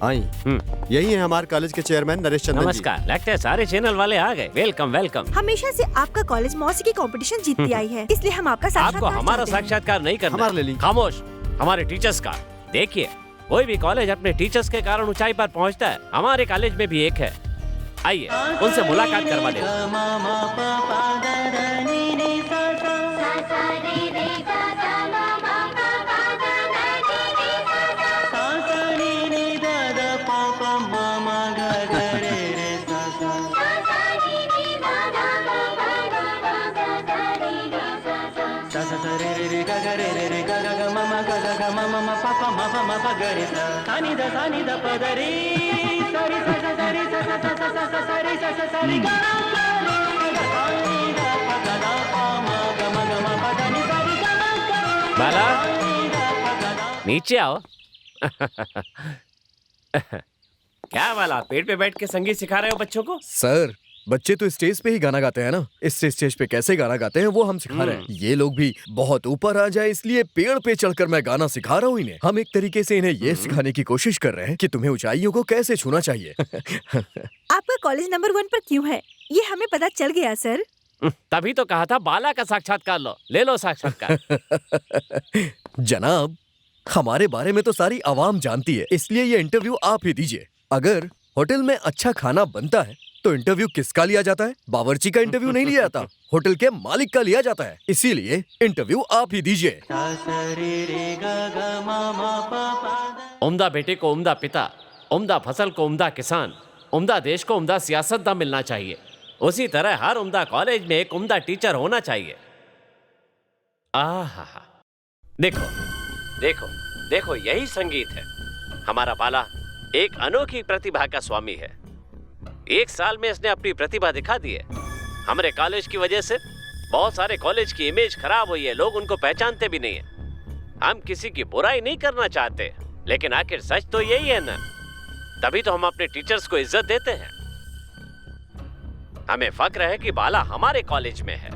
आई। यही है हमारे कॉलेज के चेयरमैन नरेश चंदन जी। नमस्कार। लगता है सारे चैनल वाले आ गए। Welcome welcome. हमेशा से आपका कॉलेज मौसीकी कंपटीशन जीतती आई है, इसलिए हम आपका आपको हमारा साक्षात्कार नहीं करना। हमारा ले ली। खामोश। हमारे टीचर्स का देखिए, कोई भी कॉलेज अपने टीचर्स के कारण ऊंचाई पर पहुंचता है। हमारे कॉलेज में भी एक है। आइए उनसे मुलाकात करवा दें। बाला, नीचे आओ। क्या बाला, पेड़ पे बैठ के संगीत सिखा रहे हो बच्चों को? सर, बच्चे तो स्टेज पे ही गाना गाते हैं ना, इस स्टेज पे कैसे गाना गाते हैं वो हम सिखा रहे हैं। ये लोग भी बहुत ऊपर आ जाए इसलिए पेड़ पे चढ़कर मैं गाना सिखा रहा हूँ इन्हें। हम एक तरीके से इन्हें ये सिखाने की कोशिश कर रहे हैं कि तुम्हें ऊंचाइयों को कैसे छूना चाहिए। आपका कॉलेज नंबर 1 पर क्यों है, ये हमें पता चल गया सर। तभी तो कहा था बाला का साक्षात्कार लो। ले लो साक्षात्कार। जनाब, हमारे बारे में तो सारी आवाम जानती है, इसलिए ये इंटरव्यू आप ही दीजिए। अगर होटल में अच्छा खाना बनता है तो इंटरव्यू किसका लिया जाता है? बावर्ची का इंटरव्यू नहीं लिया जाता, होटल के मालिक का लिया जाता है। इसीलिए इंटरव्यू आप ही दीजिए। उम्दा बेटे को उम्दा पिता, उम्दा फसल को उम्दा किसान, उम्दा देश को उम्दा सियासतदान मिलना चाहिए। उसी तरह हर उम्दा कॉलेज में एक उम्दा टीचर होना चाहिए। आहा, देखो देखो देखो, यही संगीत है। हमारा बाला एक अनोखी प्रतिभा का स्वामी है। एक साल में इसने अपनी प्रतिभा दिखा दी है। हमारे कॉलेज की वजह से बहुत सारे कॉलेज की इमेज खराब हुई है, लोग उनको पहचानते भी नहीं है। हम किसी की बुराई नहीं करना चाहते, लेकिन आखिर सच तो यही है ना। तभी तो हम अपने टीचर्स को इज्जत देते हैं। हमें फक्र है कि बाला हमारे कॉलेज में है।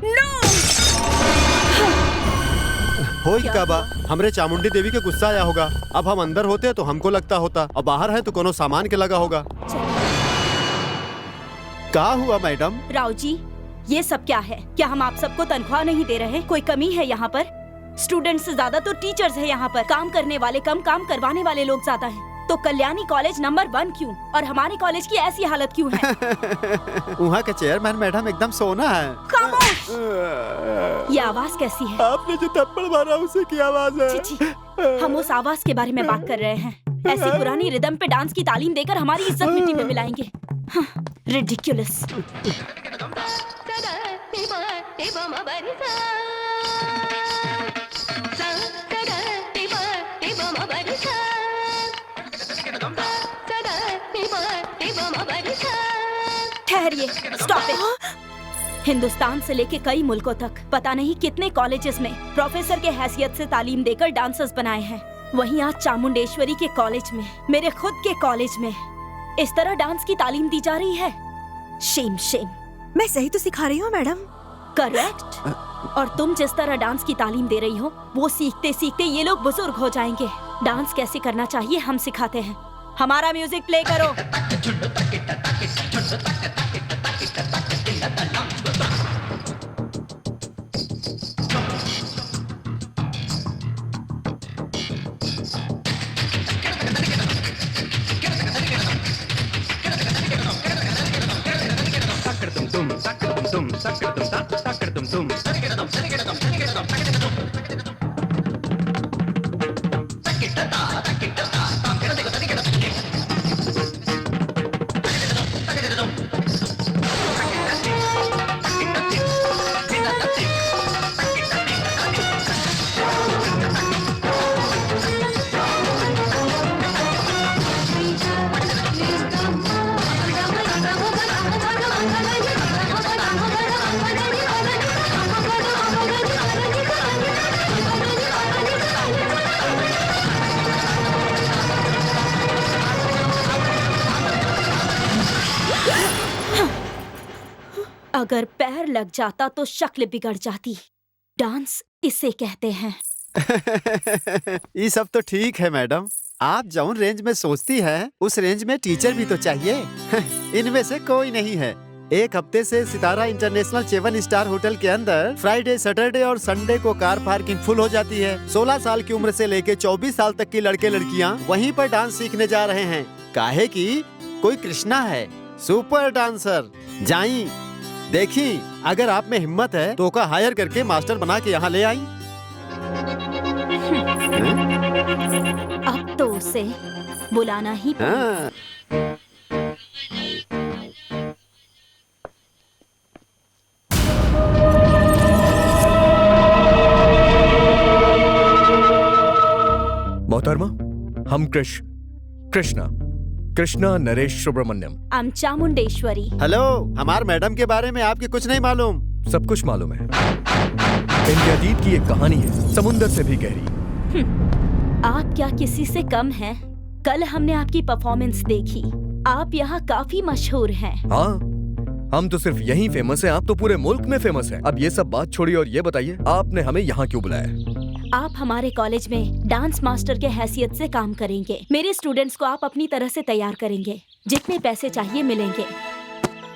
हो ही काबा, हमरे चामुंडी देवी के गुस्सा आया होगा। अब हम अंदर होते तो हमको लगता होता, और बाहर है तो कोनो सामान के लगा होगा। क्या हुआ मैडम? राव जी, ये सब क्या है? क्या हम आप सबको तनख्वाह नहीं दे रहे? कोई कमी है यहाँ पर? स्टूडेंट से ज्यादा तो टीचर्स है यहाँ पर। काम करने वाले कम, काम करवाने वाले लोग ज्यादा हैं। तो कल्याणी कॉलेज नंबर 1 क्यों, और हमारे कॉलेज की ऐसी हालत क्यों है? वहाँ के चेयरमैन मैडम एकदम सोना है। खामोश! ये आवाज कैसी है? आपने जो थप्पड़ मारा उसी की आवाज है। छी, हम उस आवाज के बारे में बात कर रहे हैं। ऐसी पुरानी रिदम पे डांस की तालीम देकर हमारी इज्जत मिट्टी में मिलाएंगे। रिडिक्युलस। ठहरिए, स्टॉप इट। हिंदुस्तान से लेके कई मुल्कों तक पता नहीं कितने कॉलेजेस में प्रोफेसर के हैसियत से तालीम देकर डांसर्स बनाए हैं। वहीं आज चामुंडेश्वरी के कॉलेज में, मेरे खुद के कॉलेज में इस तरह डांस की तालीम दी जा रही है। Shem Shem. मैं सही तो सिखा रही हूँ मैडम। करेक्ट। और तुम जिस तरह डांस की तालीम दे रही हो, वो सीखते सीखते ये लोग बुजुर्ग हो जाएंगे। डांस कैसे करना चाहिए हम सिखाते हैं। हमारा म्यूजिक प्ले करो। अगर पैर लग जाता तो शक्ल बिगड़ जाती। डांस इसे कहते हैं। ये सब तो ठीक है मैडम, आप जौन रेंज में सोचती है उस रेंज में टीचर भी तो चाहिए। इनमें से कोई नहीं है। एक हफ्ते से सितारा इंटरनेशनल 7 स्टार होटल के अंदर फ्राइडे, सैटरडे और संडे को कार पार्किंग फुल हो जाती है। 16 साल की उम्र से लेके 24 साल तक की लड़के लड़कियां वहीं पर डांस सीखने जा रहे हैं। काहे कि कोई कृष्णा है, सुपर डांसर। जाई देखी, अगर आप में हिम्मत है तो का हायर करके मास्टर बना के यहाँ ले आई। अब तो उसे बुलाना ही हाँ। मोहतरमा, हम कृष्णा नरेश सुब्रमण्यम। I'm चामुंडेश्वरी। हेलो, हमार मैडम के बारे में आपके कुछ नहीं मालूम? सब कुछ मालूम है। इनके अतीत की एक कहानी है, समुंदर से भी गहरी। आप क्या किसी से कम हैं? कल हमने आपकी परफॉर्मेंस देखी। आप यहाँ काफी मशहूर हैं। हाँ, हम तो सिर्फ यहीं फेमस हैं, आप तो पूरे मुल्क में फेमस हैं। अब ये सब बात छोड़िए और ये बताइए, आपने हमें यहाँ क्यों बुलाया? आप हमारे कॉलेज में डांस मास्टर के हैसियत से काम करेंगे। मेरे स्टूडेंट्स को आप अपनी तरह से तैयार करेंगे। जितने पैसे चाहिए मिलेंगे।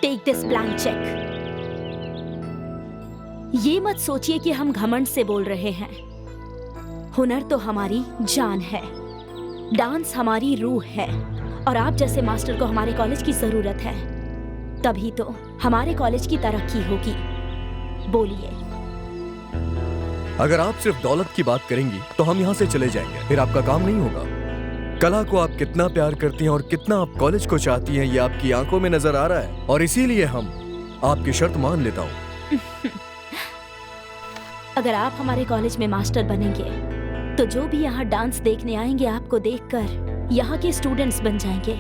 Take this blank cheque. ये मत सोचिए कि हम घमंड से बोल रहे हैं। हुनर तो हमारी जान है, डांस हमारी रूह है, और आप जैसे मास्टर को हमारे कॉलेज की जरूरत है। तभी तो हमारे कॉलेज की तरक्की होगी। बोलिए। अगर आप सिर्फ दौलत की बात करेंगी तो हम यहाँ से चले जाएंगे, फिर आपका काम नहीं होगा। कला को आप कितना प्यार करती हैं और कितना आप कॉलेज को चाहती हैं, ये आपकी आंखों में नजर आ रहा है, और इसीलिए हम आपकी शर्त मान लेता हूँ। अगर आप हमारे कॉलेज में मास्टर बनेंगे तो जो भी यहाँ डांस देखने आएंगे आपको देखकर यहाँ के स्टूडेंट्स बन जाएंगे,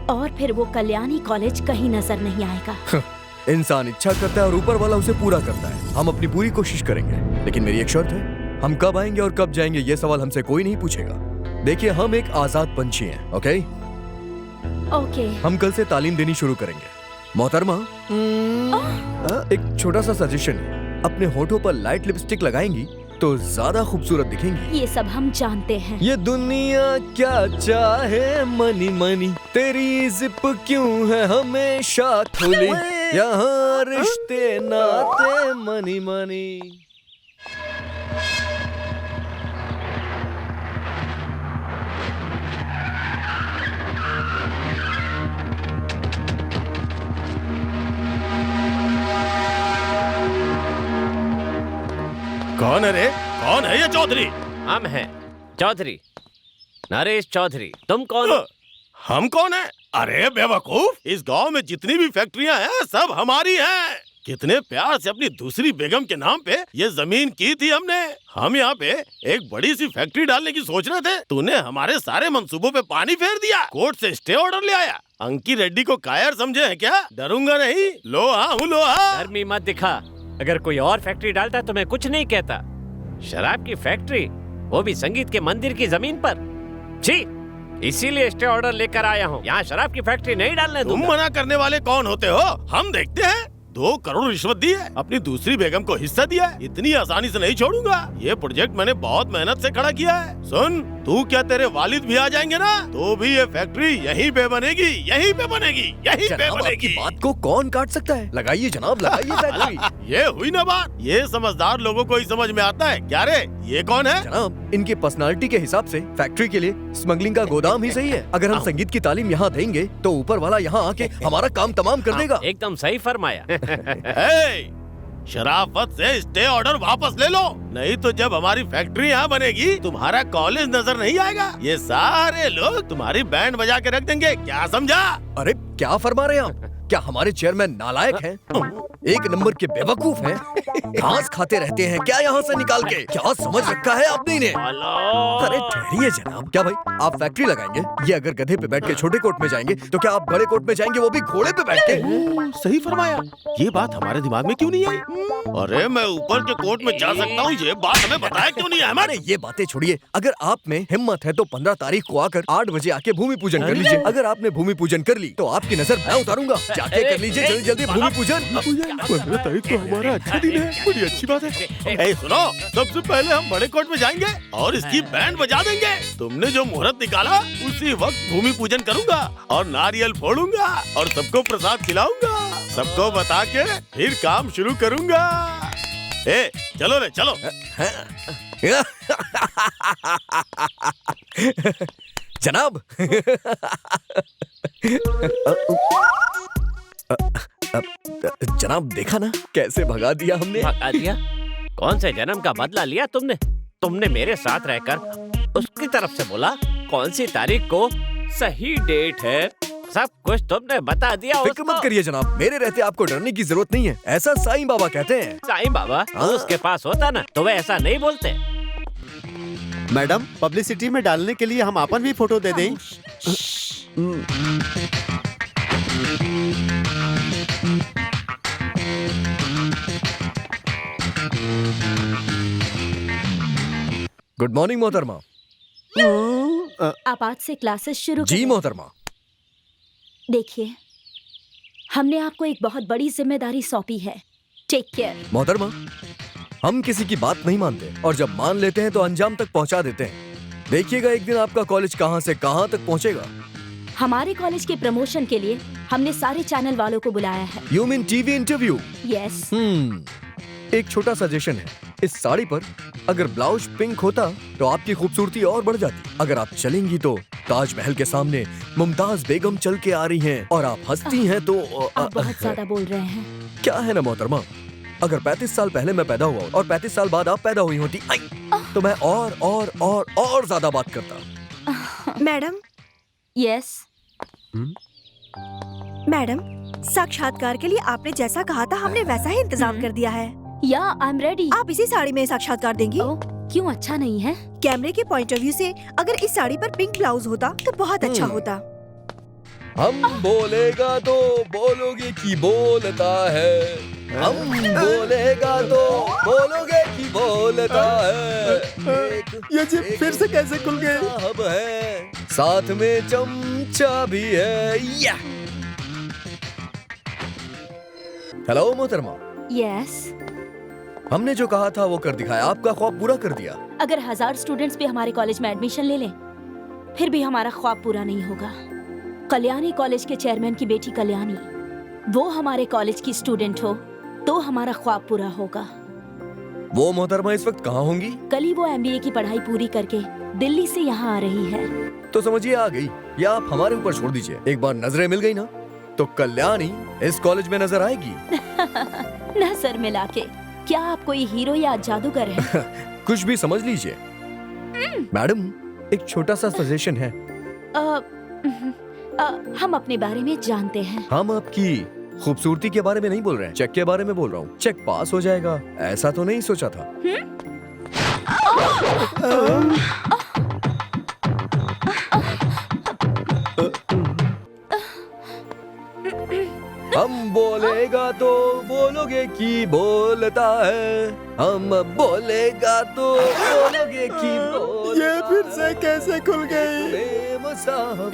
और फिर वो कल्याणी कॉलेज कहीं नजर नहीं आएगा। इंसान इच्छा करता है और ऊपर वाला उसे पूरा करता है। हम अपनी पूरी कोशिश करेंगे, लेकिन मेरी एक शर्त है, हम कब आएंगे और कब जाएंगे ये सवाल हमसे कोई नहीं पूछेगा। देखिए, हम एक आजाद पंछी हैं, ओके? ओके। हम कल से तालीम देनी शुरू करेंगे। मोहतरमा, एक छोटा सा सजेशन है, अपने होठों पर लाइट लिपस्टिक लगाएंगी तो ज्यादा खूबसूरत दिखेंगी। ये सब हम जानते हैं। ये दुनिया क्या चाहे मनी मनी, तेरी जिप क्यों है हमेशा खुली, यहाँ रिश्ते नाते मनी मनी। कौन है रे? कौन है ये चौधरी? हम हैं चौधरी, नरेश चौधरी। तुम कौन हो? हम कौन है? अरे बेवकूफ, इस गांव में जितनी भी फैक्ट्रियां हैं सब हमारी हैं। कितने प्यार से अपनी दूसरी बेगम के नाम पे ये जमीन की थी हमने। हम यहाँ पे एक बड़ी सी फैक्ट्री डालने की सोच रहे थे, तूने हमारे सारे मंसूबों पे पानी फेर दिया। कोर्ट से स्टे ऑर्डर ले आया। अंकी रेड्डी को कायर समझे हैं क्या? डरूंगा नहीं, लोहा हूँ लोहा। गर्मी मत दिखा। अगर कोई और फैक्ट्री डालता तो मैं कुछ नहीं कहता। शराब की फैक्ट्री, वो भी संगीत के मंदिर की जमीन पर, छी। इसीलिए स्टे ऑर्डर लेकर आया हूँ। यहाँ शराब की फैक्ट्री नहीं डालने तुम दूंगा। मना करने वाले कौन होते हो? हम देखते हैं। 2 करोड़ रिश्वत दी है, अपनी दूसरी बेगम को हिस्सा दिया है। इतनी आसानी से नहीं छोड़ूंगा। ये प्रोजेक्ट मैंने बहुत मेहनत से खड़ा किया है। सुन, तू क्या तेरे वालिद भी आ जाएंगे ना, तो भी ये फैक्ट्री यहीं पे बनेगी, यहीं पे बनेगी, यहीं पे जनाब, बनेगी। आपकी बात को कौन काट सकता है? लगाइए जनाब, लगाइए फैक्ट्री। ये हुई ना बात। ये समझदार लोगों को ही समझ में आता है। क्या रे, ये कौन है? जनाब, इनकी पर्सनालिटी के हिसाब से फैक्ट्री के लिए स्मगलिंग का गोदाम ही सही है। अगर हम संगीत की तालीम यहाँ देंगे तो ऊपर वाला यहाँ आके हमारा काम तमाम कर देगा। एकदम सही फरमाया। शराफत से स्टे ऑर्डर वापस ले लो, नहीं तो जब हमारी फैक्ट्री यहाँ बनेगी तुम्हारा कॉलेज नजर नहीं आएगा। ये सारे लोग तुम्हारी बैंड बजा के रख देंगे। क्या समझा? अरे क्या फरमा रहे हैं आप? क्या हमारे चेयरमैन नालायक हैं? एक नंबर के बेवकूफ हैं? घास खाते रहते हैं क्या यहाँ से निकाल के? क्या समझ रखा है आपने इन्हें? अरे ठहरिए जनाब, क्या भाई आप फैक्ट्री लगाएंगे? ये अगर गधे पे बैठ के छोटे कोट में जाएंगे तो क्या आप बड़े कोट में जाएंगे, वो भी घोड़े पे बैठ के? सही फरमाया। ये बात हमारे दिमाग में क्यों नहीं आई? अरे मैं ऊपर के कोर्ट में जा सकता हूँ, ये बात हमें बताया क्यों नहीं है? अरे ये बातें छोड़िए, अगर आप में हिम्मत है तो 15 तारीख को आकर 8 बजे आके भूमि पूजन कर लीजिए। अगर आपने भूमि पूजन कर ली तो आपकी नजर मैं उतारूंगा। जाके कर लीजिए जल्दी जल्दी भूमि पूजन। 15 तारीख तो हमारा अच्छा दिन है, बड़ी अच्छी बात है। ए सुनो, सबसे पहले हम बड़े कोर्ट में जाएंगे और इसकी बैंड बजा देंगे। तुमने जो मुहूर्त निकाला उसी वक्त भूमि पूजन करूंगा और नारियल फोड़ूंगा और सबको प्रसाद खिलाऊंगा। सबको बता के फिर काम शुरू करूंगा। ए चलो रे चलो। जनाब। जनाब देखा ना कैसे भगा दिया हमने। भगा दिया? कौन से जन्म का बदला लिया तुमने? तुमने मेरे साथ रहकर उसकी तरफ से बोला कौन सी तारीख को सही डेट है, सब कुछ तुमने बता दिया। फिक्र मत करिए जनाब, मेरे रहते आपको डरने की जरूरत नहीं है। ऐसा साईं बाबा कहते हैं। साईं बाबा? उसके पास होता ना तो वह ऐसा नहीं बोलते। मैडम, पब्लिसिटी में डालने के लिए हम अपन भी फोटो दे दें। गुड मॉर्निंग मोहतरमा। आप आज से क्लासेस शुरू जी करें। मोहतरमा। देखिए, हमने आपको एक बहुत बड़ी जिम्मेदारी सौंपी है। Take care. मोहतरमा, हम किसी की बात नहीं मानते और जब मान लेते हैं तो अंजाम तक पहुंचा देते हैं। देखिएगा एक दिन आपका कॉलेज कहां से कहां तक पहुंचेगा। हमारे कॉलेज के प्रमोशन के लिए हमने सारे चैनल वालों को बुलाया है। You mean TV interview? Yes. एक छोटा सजेशन है, इस साड़ी पर अगर ब्लाउज पिंक होता तो आपकी खूबसूरती और बढ़ जाती। अगर आप चलेंगी तो ताजमहल के सामने मुमताज बेगम चल के आ रही हैं और आप हंसती हैं तो आप बहुत ज्यादा बोल रहे हैं। क्या है ना मोहतरमा, अगर 35 साल पहले मैं पैदा हुआ और 35 साल बाद आप पैदा हुई होती तो मैं और ज्यादा बात करता। मैडम। यस। मैडम, साक्षात्कार के लिए आपने जैसा कहा था हमने वैसा ही इंतजाम कर दिया है। या आई एम रेडी। आप इसी साड़ी में साक्षात्कार देंगी? क्यों, अच्छा नहीं है? कैमरे के पॉइंट ऑफ व्यू से अगर इस साड़ी पर पिंक ब्लाउज होता तो बहुत अच्छा होता। हम बोलेगा तो बोलोगे कि बोलता है, हम बोलेगा तो बोलोगे कि बोलता है। ये जिप फिर से कैसे खुल गए? साहब है, साथ में चमचा भी है। या हेलो मोहतरमा। यस। हमने जो कहा था वो कर दिखाया, आपका ख्वाब पूरा कर दिया। अगर 1000 स्टूडेंट्स भी हमारे कॉलेज में एडमिशन ले लें, फिर भी हमारा ख्वाब पूरा नहीं होगा। कल्याणी कॉलेज के चेयरमैन की बेटी कल्याणी, वो हमारे कॉलेज की स्टूडेंट हो तो हमारा ख्वाब पूरा होगा। वो मोहतरमा इस वक्त कहाँ होंगी? कल ही वो MBA की पढ़ाई पूरी करके दिल्ली से यहाँ आ रही है। तो समझिए आ गई, या आप हमारे ऊपर छोड़ दीजिए। एक बार नजरें मिल गई ना तो कल्याणी इस कॉलेज में नजर आएगी। नजर मिला के? क्या आप कोई हीरो या जादूगर हैं? कुछ भी समझ लीजिए। मैडम, एक छोटा सा सजेशन है। हम अपने बारे में जानते हैं। हम आपकी खूबसूरती के बारे में नहीं बोल रहे हैं, चेक के बारे में बोल रहा हूँ। चेक पास हो जाएगा ऐसा तो नहीं सोचा था। हम बोलेगा तो बोलोगे कि बोलता है, हम बोलेगा तो बोलोगे कि बोलता। ये फिर से कैसे खुल गई? प्रेम साहब।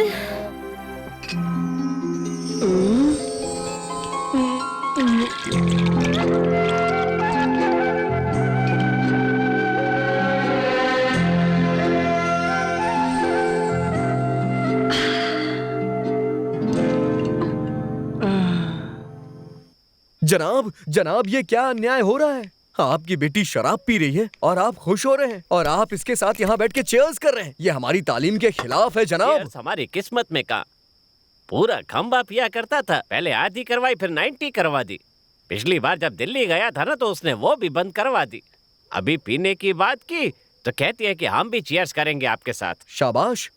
जनाब, जनाब ये क्या अन्याय हो रहा है? आपकी बेटी शराब पी रही है और आप खुश हो रहे हैं और आप इसके साथ यहाँ बैठ के चीयर्स कर रहे हैं। ये हमारी तालीम के खिलाफ है जनाब। चीयर्स हमारी किस्मत में का पूरा खंबा पिया करता था। पहले आधी करवाई फिर 90 करवा दी। पिछली बार जब दिल्ली गया था ना तो उसने वो भी बंद करवा दी। अभी पीने की बात की तो कहती है कि हम भी चीयर्स करेंगे आपके साथ। शाबाश,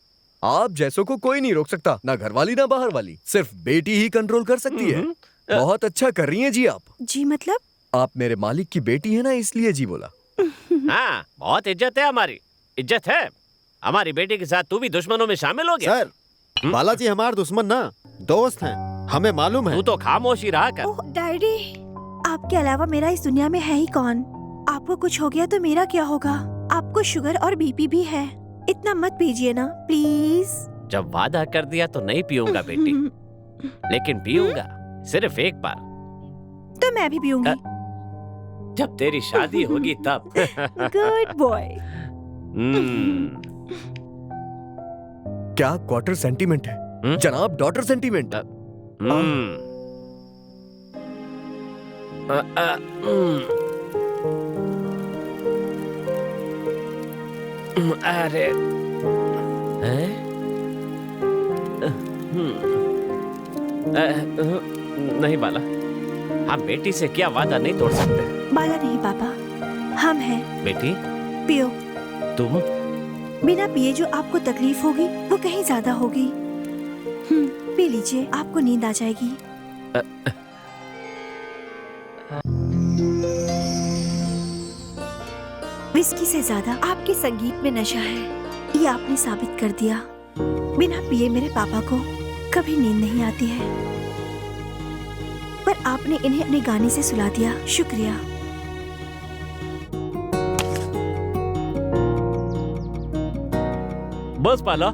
आप जैसों को कोई नहीं रोक सकता, ना घर वाली ना बाहर वाली, सिर्फ बेटी ही कंट्रोल कर सकती है। बहुत अच्छा कर रही हैं जी आप। जी मतलब? आप मेरे मालिक की बेटी है ना, इसलिए जी बोला। हाँ, बहुत इज्जत है हमारी, इज्जत है। हमारी बेटी के साथ तू भी दुश्मनों में शामिल हो गया। सर, बालाजी हमारे दुश्मन ना दोस्त हैं, हमें मालूम है। तू तो खामोश ही रहा कर। ओह डैडी, आपके अलावा मेरा इस दुनिया में है ही कौन? आपको कुछ हो गया तो मेरा क्या होगा? आपको शुगर और BP भी है। इतना मत पीजिए ना प्लीज। जब वादा कर दिया तो नहीं पीऊंगा बेटी, लेकिन पीऊंगा सिर्फ एक बार। तो मैं भी पीऊंगी। जब तेरी शादी होगी तब। Good boy. क्या क्वार्टर सेंटीमेंट है जनाब? Daughter sentiment. अरे नहीं बाला, हम बेटी से क्या वादा नहीं तोड़ सकते। बाला नहीं पापा, हम हैं। बेटी पियो। तुम बिना पिए जो आपको तकलीफ होगी वो कहीं ज्यादा होगी। पी लीजिए, आपको नींद आ जाएगी। विस्की से ज्यादा आपके संगीत में नशा है, ये आपने साबित कर दिया। बिना पिए मेरे पापा को कभी नींद नहीं आती है, पर आपने इन्हें अपने गाने से सुला दिया। शुक्रिया। बस बाला,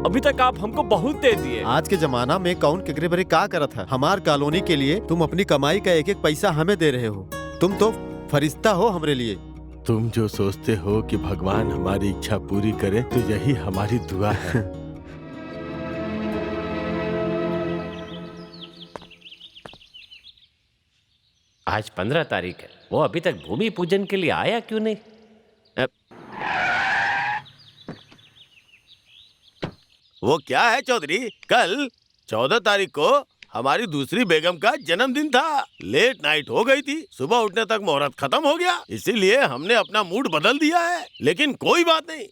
अभी तक आप हमको बहुत दे दिए। आज के जमाना में कौन केकरे भरे का करत है? हमार कॉलोनी के लिए तुम अपनी कमाई का एक एक पैसा हमें दे रहे हो। तुम तो फरिश्ता हो हमरे लिए। तुम जो सोचते हो कि भगवान हमारी इच्छा पूरी करे, तो यही हमारी दुआ है। आज 15 तारीख है, वो अभी तक भूमि पूजन के लिए आया क्यों नहीं? वो क्या है चौधरी, कल 14 तारीख को हमारी दूसरी बेगम का जन्मदिन था। लेट नाइट हो गई थी, सुबह उठने तक मुहूर्त खत्म हो गया, इसीलिए हमने अपना मूड बदल दिया है। लेकिन कोई बात नहीं,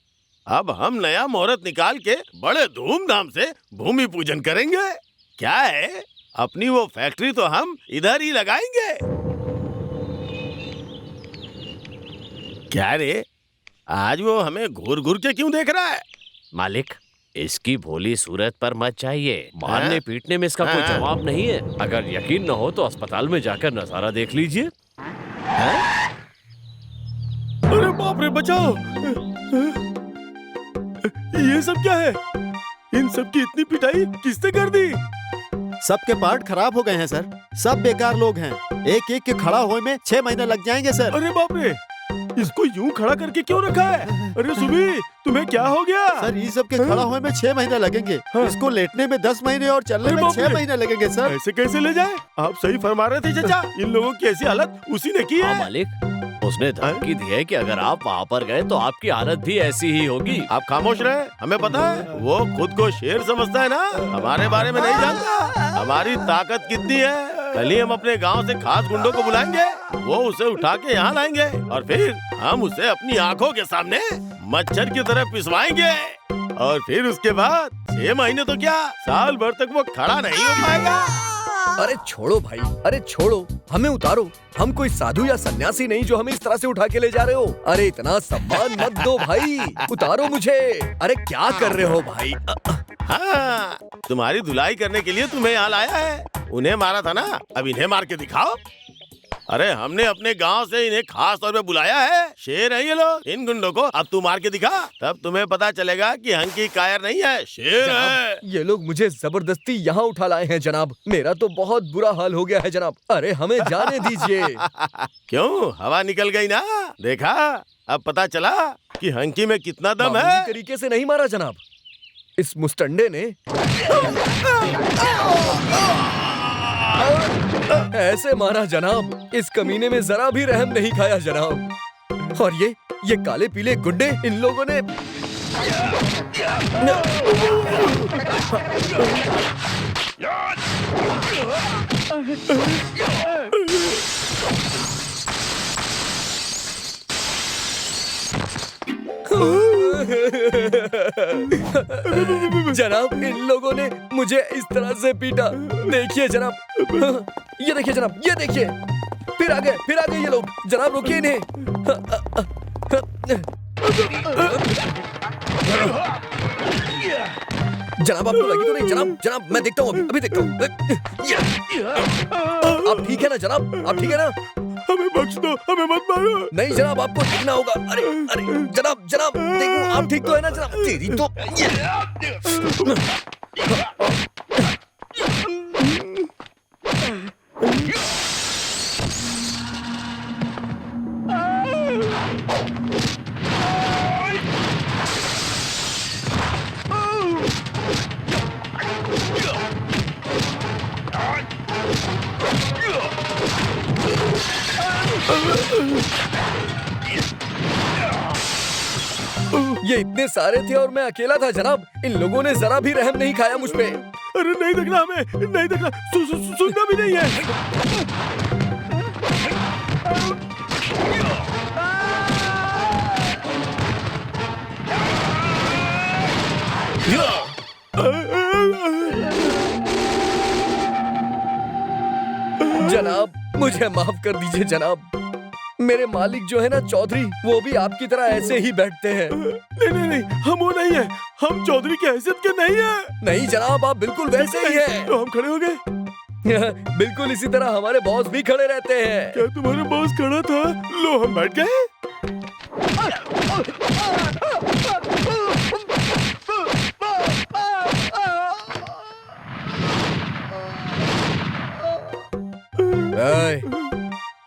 अब हम नया मुहूर्त निकाल के बड़े धूमधाम से भूमि पूजन करेंगे। क्या है, अपनी वो फैक्ट्री तो हम इधर ही लगाएंगे। क्या रे, आज वो हमें घूर घूर के क्यों देख रहा है? मालिक, इसकी भोली सूरत पर मत चाहिए। मारने पीटने में इसका कोई जवाब नहीं है। अगर यकीन न हो तो अस्पताल में जाकर नजारा देख लीजिए। अरे बाप रे, बचाओ! ये सब क्या है? इन सब की इतनी पिटाई किसने कर दी? सबके पार्ट खराब हो गए हैं सर, सब बेकार लोग हैं। एक एक के खड़ा होने में 6 महीने लग जाएंगे सर। अरे बाप रे, इसको यूं खड़ा करके क्यों रखा है? अरे सुबी, तुम्हें क्या हो गया? सर ये सब के खड़ा होने में 6 महीने लगेंगे। इसको लेटने में 10 महीने और चलने में 6 महीने लगेंगे सर। ऐसे कैसे ले जाए? आप सही फरमा रहे थे चाचा, इन लोगों की ऐसी हालत उसी ने की हाँ है। मालिक, उसने धमकी दी है कि अगर आप वहाँ पर गए तो आपकी हालत भी ऐसी ही होगी। आप खामोश रहे, हमें पता है वो खुद को शेर समझता है ना, हमारे बारे में नहीं जानता हमारी ताकत कितनी है। कल ही हम अपने गांव से खास गुंडों को बुलाएंगे, वो उसे उठा के यहाँ लाएंगे और फिर हम उसे अपनी आंखों के सामने मच्छर की तरह पिसवाएंगे। और फिर उसके बाद 6 महीने तो क्या, साल भर तक वो खड़ा नहीं हो पाएगा। अरे छोड़ो भाई, अरे छोड़ो, हमें उतारो। हम कोई साधु या सन्यासी नहीं जो हमें इस तरह से उठा के ले जा रहे हो। अरे इतना सम्मान मत दो भाई, उतारो मुझे। अरे क्या कर रहे हो भाई? हाँ, तुम्हारी धुलाई करने के लिए तुम्हें यहाँ लाया है। उन्हें मारा था ना, अब इन्हें मार के दिखाओ। अरे हमने अपने गांव से इन्हें खास तौर पे बुलाया है। शेर है ये लोग, इन गुंडों को अब तू मार के दिखा, तब तुम्हें पता चलेगा कि हंकी कायर नहीं है, शेर है। ये लोग मुझे जबरदस्ती यहाँ उठा लाए हैं जनाब। मेरा तो बहुत बुरा हाल हो गया है जनाब। अरे हमें जाने दीजिए। क्यों, हवा निकल गई ना? देखा, अब पता चला कि हंकी में कितना दम है। मामूली तरीके से नहीं मारा जनाब, इस मुस्टंडे ने ऐसे मारा जनाब। इस कमीने में जरा भी रहम नहीं खाया जनाब। और ये काले पीले गुंडे, इन लोगों ने जनाब, इन लोगों ने मुझे इस तरह से पीटा। देखिए जनाब, ये देखिए जनाब, ये देखिए, फिर आ गए ये लोग। जनाब रोकिए इन्हें। जनाब आपको लगी तो नहीं? जनाब मैं देखता हूँ, अभी देखता हूँ। आप ठीक है ना जनाब? आप ठीक है ना? हमें बख्श दो, हमें मत मारो। नहीं जनाब, आपको देखना होगा। अरे जनाब देखो, आप ठीक तो है ना जनाब? तेरी तो ये इतने सारे थे और मैं अकेला था जनाब। इन लोगों ने जरा भी रहम नहीं खाया मुझ पे। अरे नहीं देखना हमें, नहीं देखना, सुनना भी नहीं है। जनाब मुझे माफ कर दीजिए जनाब। मेरे मालिक जो है ना चौधरी, वो भी आपकी तरह ऐसे ही बैठते हैं। नहीं नहीं नहीं, हम वो नहीं है, हम चौधरी की हैसियत के नहीं है। नहीं जनाब, आप बिल्कुल वैसे ही हैं। तो हम खड़े हो गए। बिल्कुल इसी तरह हमारे बॉस भी खड़े रहते हैं। क्या तुम्हारे बॉस खड़ा था? लो हम बैठ गए।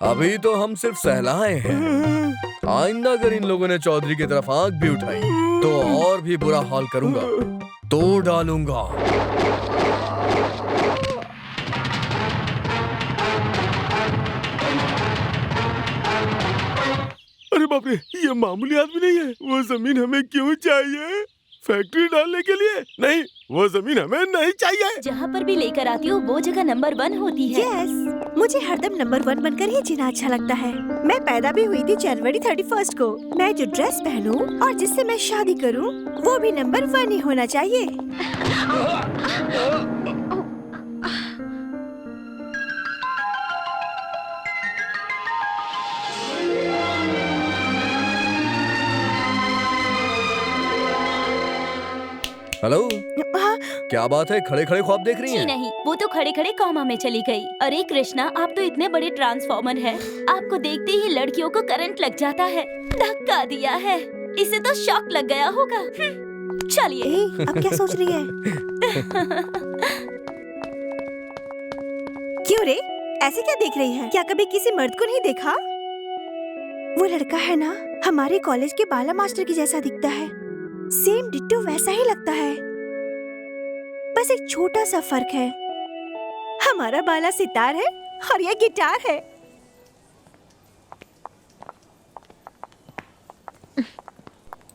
अभी तो हम सिर्फ सहलाए हैं। आइंदा अगर इन लोगों ने चौधरी की तरफ आंख भी उठाई तो और भी बुरा हाल करूंगा, तोड़ डालूंगा। अरे बाप रे, ये मामूली आदमी नहीं है। वो जमीन हमें क्यों चाहिए? फैक्ट्री डालने के लिए नहीं, वो जमीन हमें नहीं चाहिए। जहाँ पर भी लेकर आती हूँ वो जगह नंबर 1 होती है। यस, मुझे हरदम नंबर 1 बनकर ही जीना अच्छा लगता है। मैं पैदा भी हुई थी जनवरी 31 को। मैं जो ड्रेस पहनूं और जिससे मैं शादी करूं, वो भी नंबर 1 ही होना चाहिए। हेलो, हाँ, क्या बात है? खड़े खड़े ख्वाब देख रही जी हैं? नहीं, वो तो खड़े खड़े कॉमा में चली गई। अरे कृष्णा, आप तो इतने बड़े ट्रांसफॉर्मर हैं। आपको देखते ही लड़कियों को करंट लग जाता है। धक्का दिया है, इसे तो शॉक लग गया होगा। चलिए। ए, अब क्या सोच रही है? क्यों रे, ऐसे क्या देख रही है? क्या कभी किसी मर्द को नहीं देखा? वो लड़का है ना, हमारे कॉलेज के बाला मास्टर की जैसा दिखता है। सेम डिट्टो वैसा ही लगता है। बस एक छोटा सा फर्क है, हमारा बाला सितार है और ये गिटार है।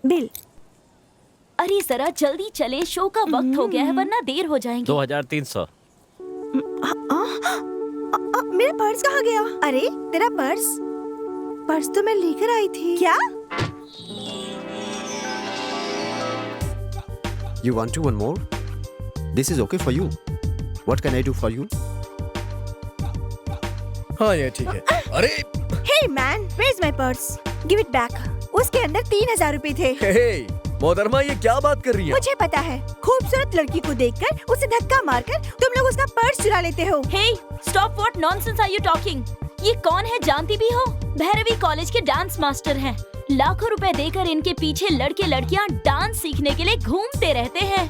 बिल, अरे जरा जल्दी चलें, शो का वक्त हो गया है वरना देर हो जाएंगे। 2300। मेरा पर्स कहाँ गया? अरे तेरा पर्स? पर्स तो मैं लेकर आई थी। क्या? You want to one more? This is okay for you. What can I do for you? हाँ ये ठीक है। अरे Hey man, where's my purse? Give it back. उसके अंदर 3000 रुपए थे। हे, मोहतरमा ये क्या बात कर रही हैं? मुझे पता है, खूबसूरत लड़की को देखकर उसे धक्का मारकर तुम लोग उसका पर्स चुरा लेते हो। Hey, stop! What nonsense are you talking? ये कौन है जानती भी हो? भैरवी कॉलेज के डांस मास्टर हैं। लाखों रुपए देकर इनके पीछे लड़के लड़कियां डांस सीखने के लिए घूमते रहते हैं।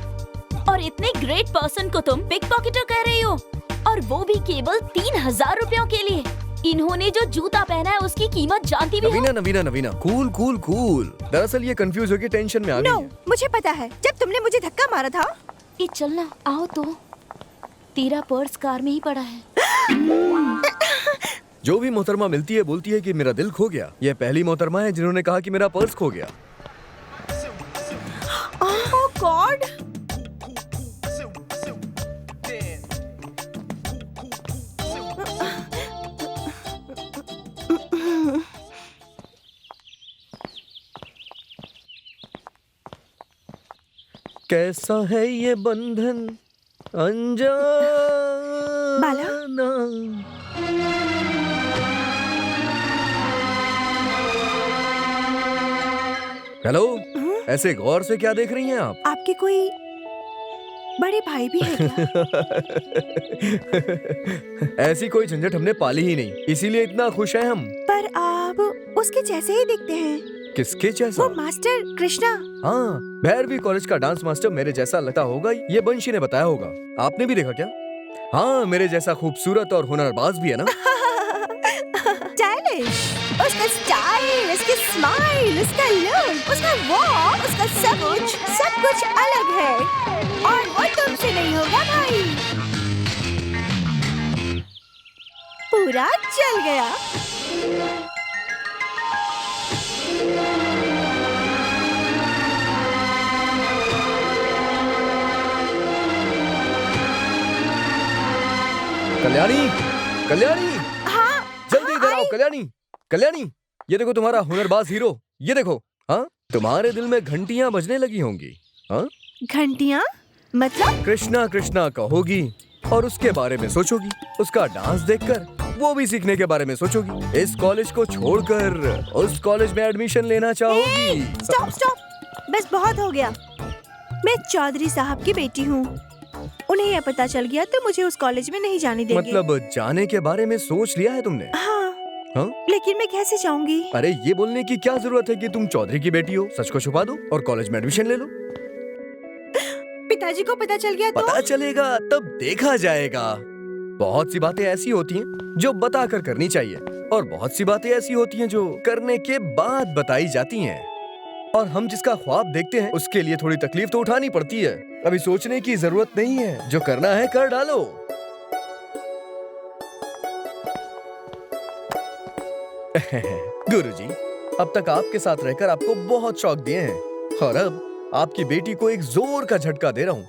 और इतने ग्रेट पर्सन को तुम पिक पॉकेटर कह रही हो, और वो भी केवल 3000 रुपयों के लिए। इन्होंने जो जूता पहना है उसकी कीमत जानती भी हो? नवीना, कूल कूल कूल। दरअसल ये कंफ्यूज होकर टेंशन में आ गई No, है। मुझे पता है, जब तुमने मुझे धक्का मारा था। ये चलना, आओ तो। तेरा पर्स कार में ही पड़ा है। जो भी मोहतरमा मिलती है बोलती है कि मेरा दिल खो गया। यह पहली मोहतरमा है जिन्होंने कहा कि मेरा पर्स खो गया। Oh God! कैसा है ये बंधन अनजाना। बाला? हेलो, ऐसे गौर से क्या देख रही हैं आप? आपके कोई बड़े भाई भी है क्या? ऐसी कोई झंझट हमने पाली ही नहीं, इसीलिए इतना खुश हैं हम। पर आप उसके जैसे ही दिखते हैं। किसके जैसा? वो मास्टर कृष्णा। हाँ, भैरवी कॉलेज का डांस मास्टर मेरे जैसा लगता होगा, ये बंशी ने बताया होगा। आपने भी देखा क्या? हाँ, मेरे जैसा खूबसूरत और हुनरबाज भी है ना। स्टाइलिश, उसका स्टाइल, उसकी स्माइल, उसका लुक, उसका वॉक, उसका सब कुछ अलग है। और वो तुमसे नहीं होगा भाई। पूरा चल गया। कल्याणी, कल्याणी, हाँ जल्दी इधर आओ। कल्याणी, कल्याणी, ये देखो तुम्हारा हुनरबाज हीरो। ये देखो। हाँ, तुम्हारे दिल में घंटियां बजने लगी होंगी। हाँ, घंटियाँ मतलब? कृष्णा कृष्णा कहोगी और उसके बारे में सोचोगी। उसका डांस देखकर वो भी सीखने के बारे में सोचोगी। इस कॉलेज को छोड़कर उस कॉलेज में एडमिशन लेना चाहोगी। स्टॉप स्टॉप, बस बहुत हो गया। मैं चौधरी साहब की बेटी हूँ। उन्हें यह पता चल गया तो मुझे उस कॉलेज में नहीं जाने देंगे। मतलब जाने के बारे में सोच लिया है तुमने? हाँ, हाँ? लेकिन मैं कैसे जाऊंगी? अरे ये बोलने की क्या जरूरत है कि तुम चौधरी की बेटी हो। सच को छुपा दो और कॉलेज में एडमिशन ले लो। पिताजी को पता चल गया तो? पता चलेगा तब देखा जाएगा। बहुत सी बातें ऐसी होती हैं जो बता कर करनी चाहिए और बहुत सी बातें ऐसी होती हैं जो करने के बाद बताई जाती हैं। और हम जिसका ख्वाब देखते हैं उसके लिए थोड़ी तकलीफ तो उठानी पड़ती है। अभी सोचने की जरूरत नहीं है, जो करना है कर डालो। गुरुजी, अब तक आपके साथ रहकर आपको बहुत शौक दिए हैं और अब आपकी बेटी को एक जोर का झटका दे रहा हूँ।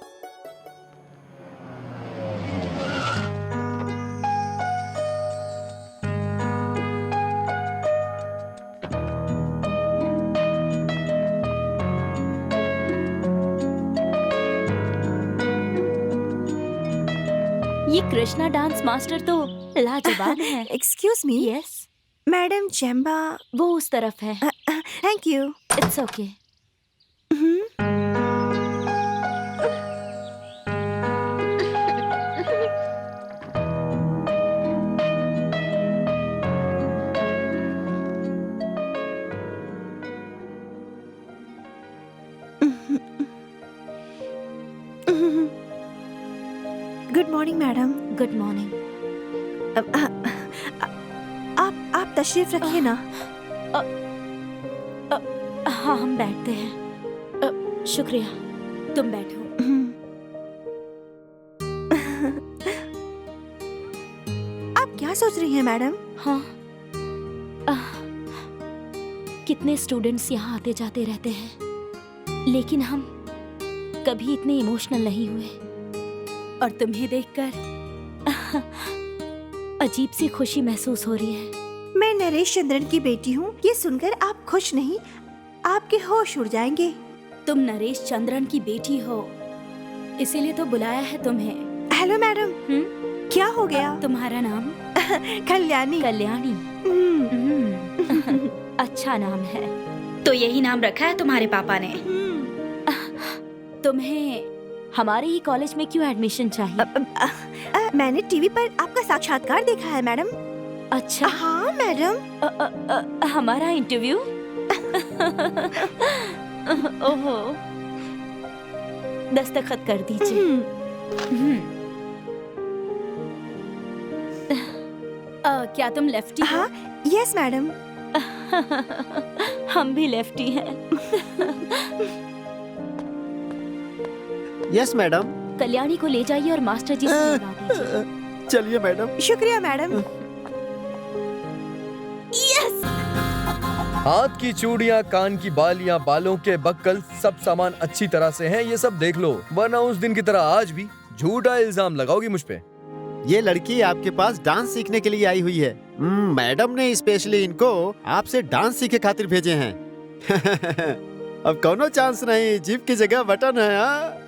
ये कृष्णा डांस मास्टर तो लाजवाब है। Excuse me, yes, madam Chemba. वो उस तरफ है। Thank you. It's okay. Good morning madam. Good morning. आप तशरीफ रखिए ना। हाँ, हम बैठते हैं। शुक्रिया, तुम बैठो। आप क्या सोच रही हैं मैडम? हाँ, कितने स्टूडेंट्स यहाँ आते जाते रहते हैं, लेकिन हम कभी इतने इमोशनल नहीं हुए। और तुम्हें देखकर अजीब सी खुशी महसूस हो रही है। मैं नरेश चंद्रन की बेटी हूँ। ये सुनकर आप खुश नहीं, आपके होश उड़ जाएंगे। तुम नरेश चंद्रन की बेटी हो, इसीलिए तो बुलाया है तुम्हें। Hello madam. क्या हो गया? तुम्हारा नाम? कल्याणी। कल्याणी। अच्छा नाम है। तो यही नाम रखा है तुम्हारे पापा ने? तुम्हें हमारे ही कॉलेज में क्यों एडमिशन चाहिए? मैंने टीवी पर आपका साक्षात्कार देखा है मैडम। अच्छा। हाँ मैडम। हमारा इंटरव्यू? ओहो, दस्तखत कर दीजिए। क्या तुम लेफ्टी हो? हाँ, यस मैडम। हम भी लेफ्टी हैं। Yes madam. कल्याणी को ले जाइए और मास्टर जी से मिलवा दीजिए। चलिए मैडम। शुक्रिया मैडम। यस। हाथ की चूड़ियां, कान की बालियां, बालों के बक्कल, सब सामान अच्छी तरह से हैं। ये सब देख लो, वरना उस दिन की तरह आज भी झूठा इल्जाम लगाओगी मुझ पे। ये लड़की आपके पास डांस सीखने के लिए आई हुई है। मैडम ने स्पेशली इनको आपसे डांस सीखे खातिर भेजे हैं। अब कोनो चांस नहीं, जीप की जगह बटन है। हाँ?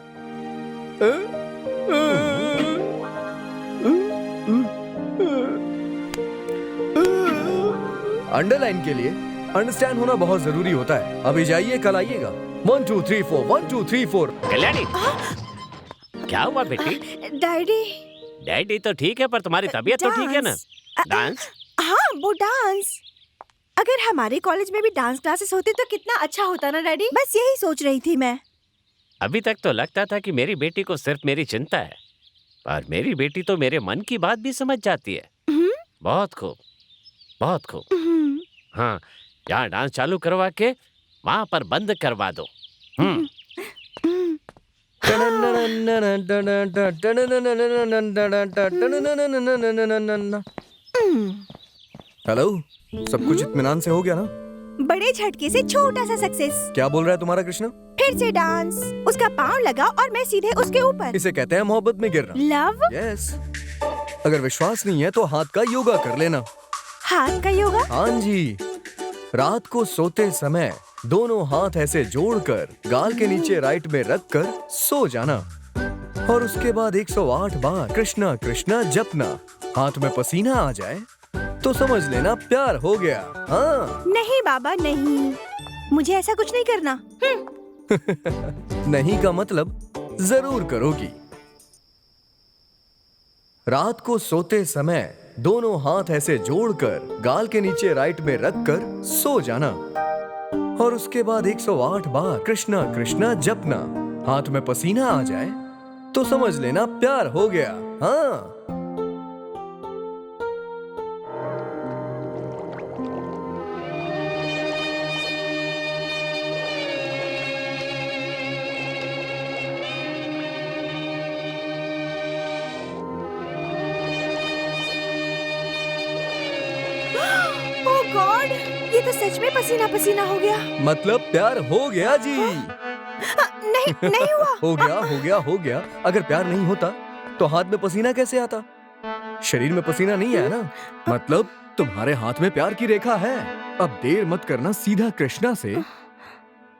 अंडरलाइन के लिए अंडरस्टैंड होना बहुत जरूरी होता है। अभी जाइए, कल आइएगा। 1 2 3 4 1 2 3 4। कल्याणी, क्या हुआ बेटी? डैडी। डैडी तो ठीक है, पर तुम्हारी तबीयत तो ठीक है ना? डांस? हाँ, वो डांस। अगर हमारे कॉलेज में भी डांस क्लासेस होती तो कितना अच्छा होता ना डैडी। बस यही सोच रही थी मैं। अभी तक तो लगता था कि मेरी बेटी को सिर्फ मेरी चिंता है, पर मेरी बेटी तो मेरे मन की बात भी समझ जाती है। बहुत खूब, बहुत खूब। हाँ, यहाँ डांस चालू करवा के वहाँ पर बंद करवा दो। हेलो, सब कुछ इत्मीनान से हो गया ना? बड़े झटके से छोटा सा सक्सेस। क्या बोल रहा है तुम्हारा कृष्णा? फिर से डांस। उसका पाँव लगा और मैं सीधे उसके ऊपर। इसे कहते हैं मोहब्बत में गिरना। लव। यस। अगर विश्वास नहीं है तो हाथ का योगा कर लेना। हाथ का योगा? हाँ जी, रात को सोते समय दोनों हाथ ऐसे जोड़कर गाल के नीचे राइट में रखकर सो जाना और उसके बाद 108 बार कृष्णा कृष्णा जपना। हाथ में पसीना आ जाए तो समझ लेना प्यार हो गया। हाँ। नहीं बाबा नहीं, मुझे ऐसा कुछ नहीं करना। नहीं का मतलब जरूर करोगी। रात को सोते समय दोनों हाथ ऐसे जोड़कर गाल के नीचे राइट में रखकर सो जाना और उसके बाद 108 बार कृष्णा कृष्णा जपना। हाथ में पसीना आ जाए तो समझ लेना प्यार हो गया। हाँ। ओह गॉड, ये तो सच में पसीना पसीना हो गया। मतलब प्यार हो गया जी। नहीं नहीं हुआ। हो गया हो गया हो गया। अगर प्यार नहीं होता तो हाथ में पसीना कैसे आता? शरीर में पसीना नहीं है ना, मतलब तुम्हारे हाथ में प्यार की रेखा है। अब देर मत करना, सीधा कृष्णा से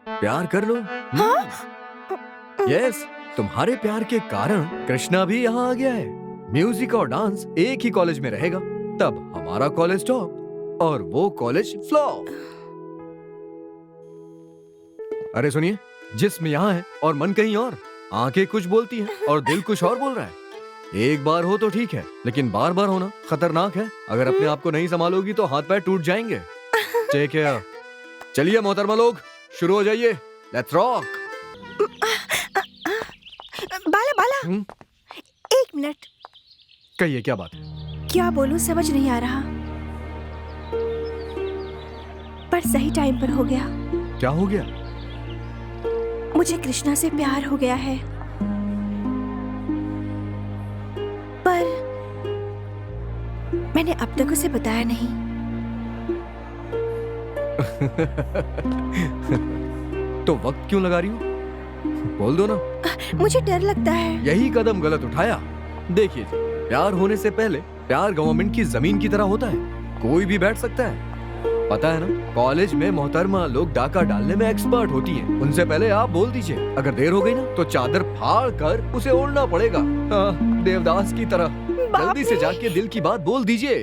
प्यार कर लो। यस, तुम्हारे प्यार के कारण कृष्णा भी यहाँ आ गया है। म्यूजिक और डांस एक ही कॉलेज में रहेगा, तब हमारा कॉलेज टॉप और वो कॉलेज फ्लॉप। अरे सुनिए, जिस्म यहाँ है और मन कहीं और। आंखें कुछ बोलती हैं और दिल कुछ और बोल रहा है। एक बार हो तो ठीक है, लेकिन बार बार होना खतरनाक है। अगर अपने आप को नहीं संभालोगी तो हाथ पैर टूट जाएंगे। Take care. चलिए मोहतरमा लोग, शुरू हो जाइए। Let's rock. बाला बाला, एक मिनट। कहिए, क्या बात है? क्या बोलूं समझ नहीं आ रहा, पर सही टाइम पर हो गया। क्या हो गया? मुझे कृष्णा से प्यार हो गया है, पर मैंने अब तक उसे बताया नहीं। तो वक्त क्यों लगा रही हो? बोल दो ना। मुझे डर लगता है। यही कदम गलत उठाया। देखिए जी, प्यार होने से पहले प्यार गवर्नमेंट की जमीन की तरह होता है, कोई भी बैठ सकता है। पता है ना, कॉलेज में मोहतरमा लोग डाका डालने में एक्सपर्ट होती हैं। उनसे पहले आप बोल दीजिए। अगर देर हो गई ना तो चादर फाड़ कर उसे ओढ़ना पड़ेगा। हाँ, देवदास की तरह। जल्दी से जाके दिल की बात बोल दीजिए।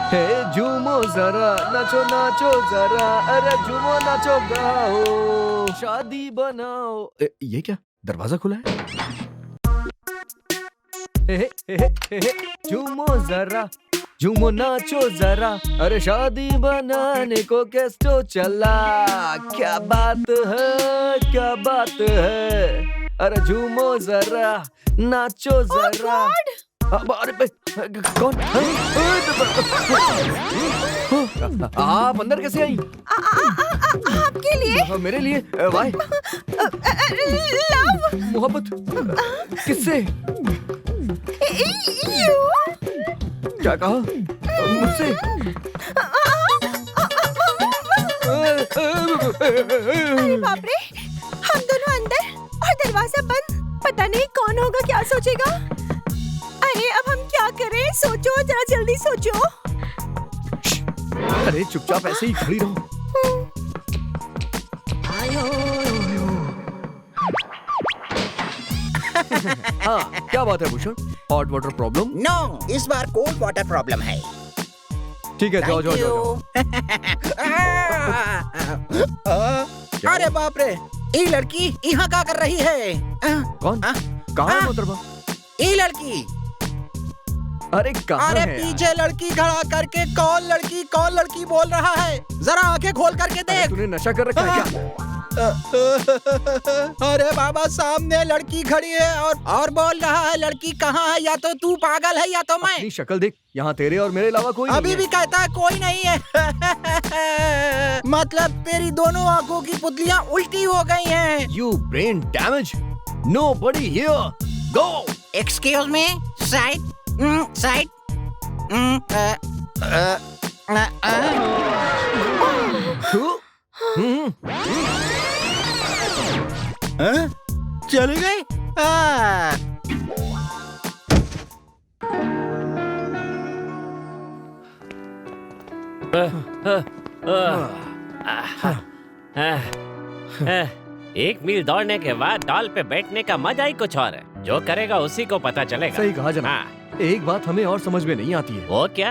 हे झूमो जरा, नाचो नाचो जरा, अरे झूमो नाचो गाओ, शादी बनाओ। ये क्या, दरवाजा खुला है? झूमो जरा, झूमो नाचो जरा, अरे शादी बनाने को कैस्टो चला। क्या बात है, क्या बात है, अरे झूमो जरा, नाचो जरा। अरे कौन? आप अंदर कैसे आई? आपके लिए। मेरे लिए? वाई? लव। मोहब्बत किससे? क्या कहा? मुझसे? अरे बाप रे, हम दोनों अंदर और दरवाजा बंद। पता नहीं कौन होगा, क्या सोचेगा। अरे अब हम क्या करें? सोचो, जरा जल्दी सोचो। अरे चुपचाप ऐसे ही खड़ी रहो। हाँ, क्या बात है Bhushan? Hot water problem? No, इस बार कोल्ड वाटर प्रॉब्लम है। ठीक है, जाओ जाओ जाओ। अरे बाप रे, ये लड़की यहाँ क्या कर रही है? कौन? कहाँ है मोहतरमा? ये लड़की। अरे कहाँ अरे है? पीछे लड़की खड़ा करके कौन लड़की बोल रहा है? जरा आंखें खोल करके देख। तूने नशा कर रखा है क्या? अरे बाबा, सामने लड़की खड़ी है और बोल रहा है लड़की कहाँ है? या तो तू पागल है या तो मैं। अपनी शक्ल देख, यहाँ तेरे और मेरे अलावा कोई नहीं अभी है। भी कहता है कोई नहीं है। मतलब तेरी दोनों आंखों की पुतलियाँ उल्टी हो गई हैं। You brain damage. Nobody here. Go. Excuse me, side, side. Huh? हाँ? चली गई। एक मील दौड़ने के बाद डॉल पे बैठने का मजा ही कुछ और है। जो करेगा उसी को पता चलेगा। सही कहा जनाब। हाँ। एक बात हमें और समझ में नहीं आती है। वो क्या?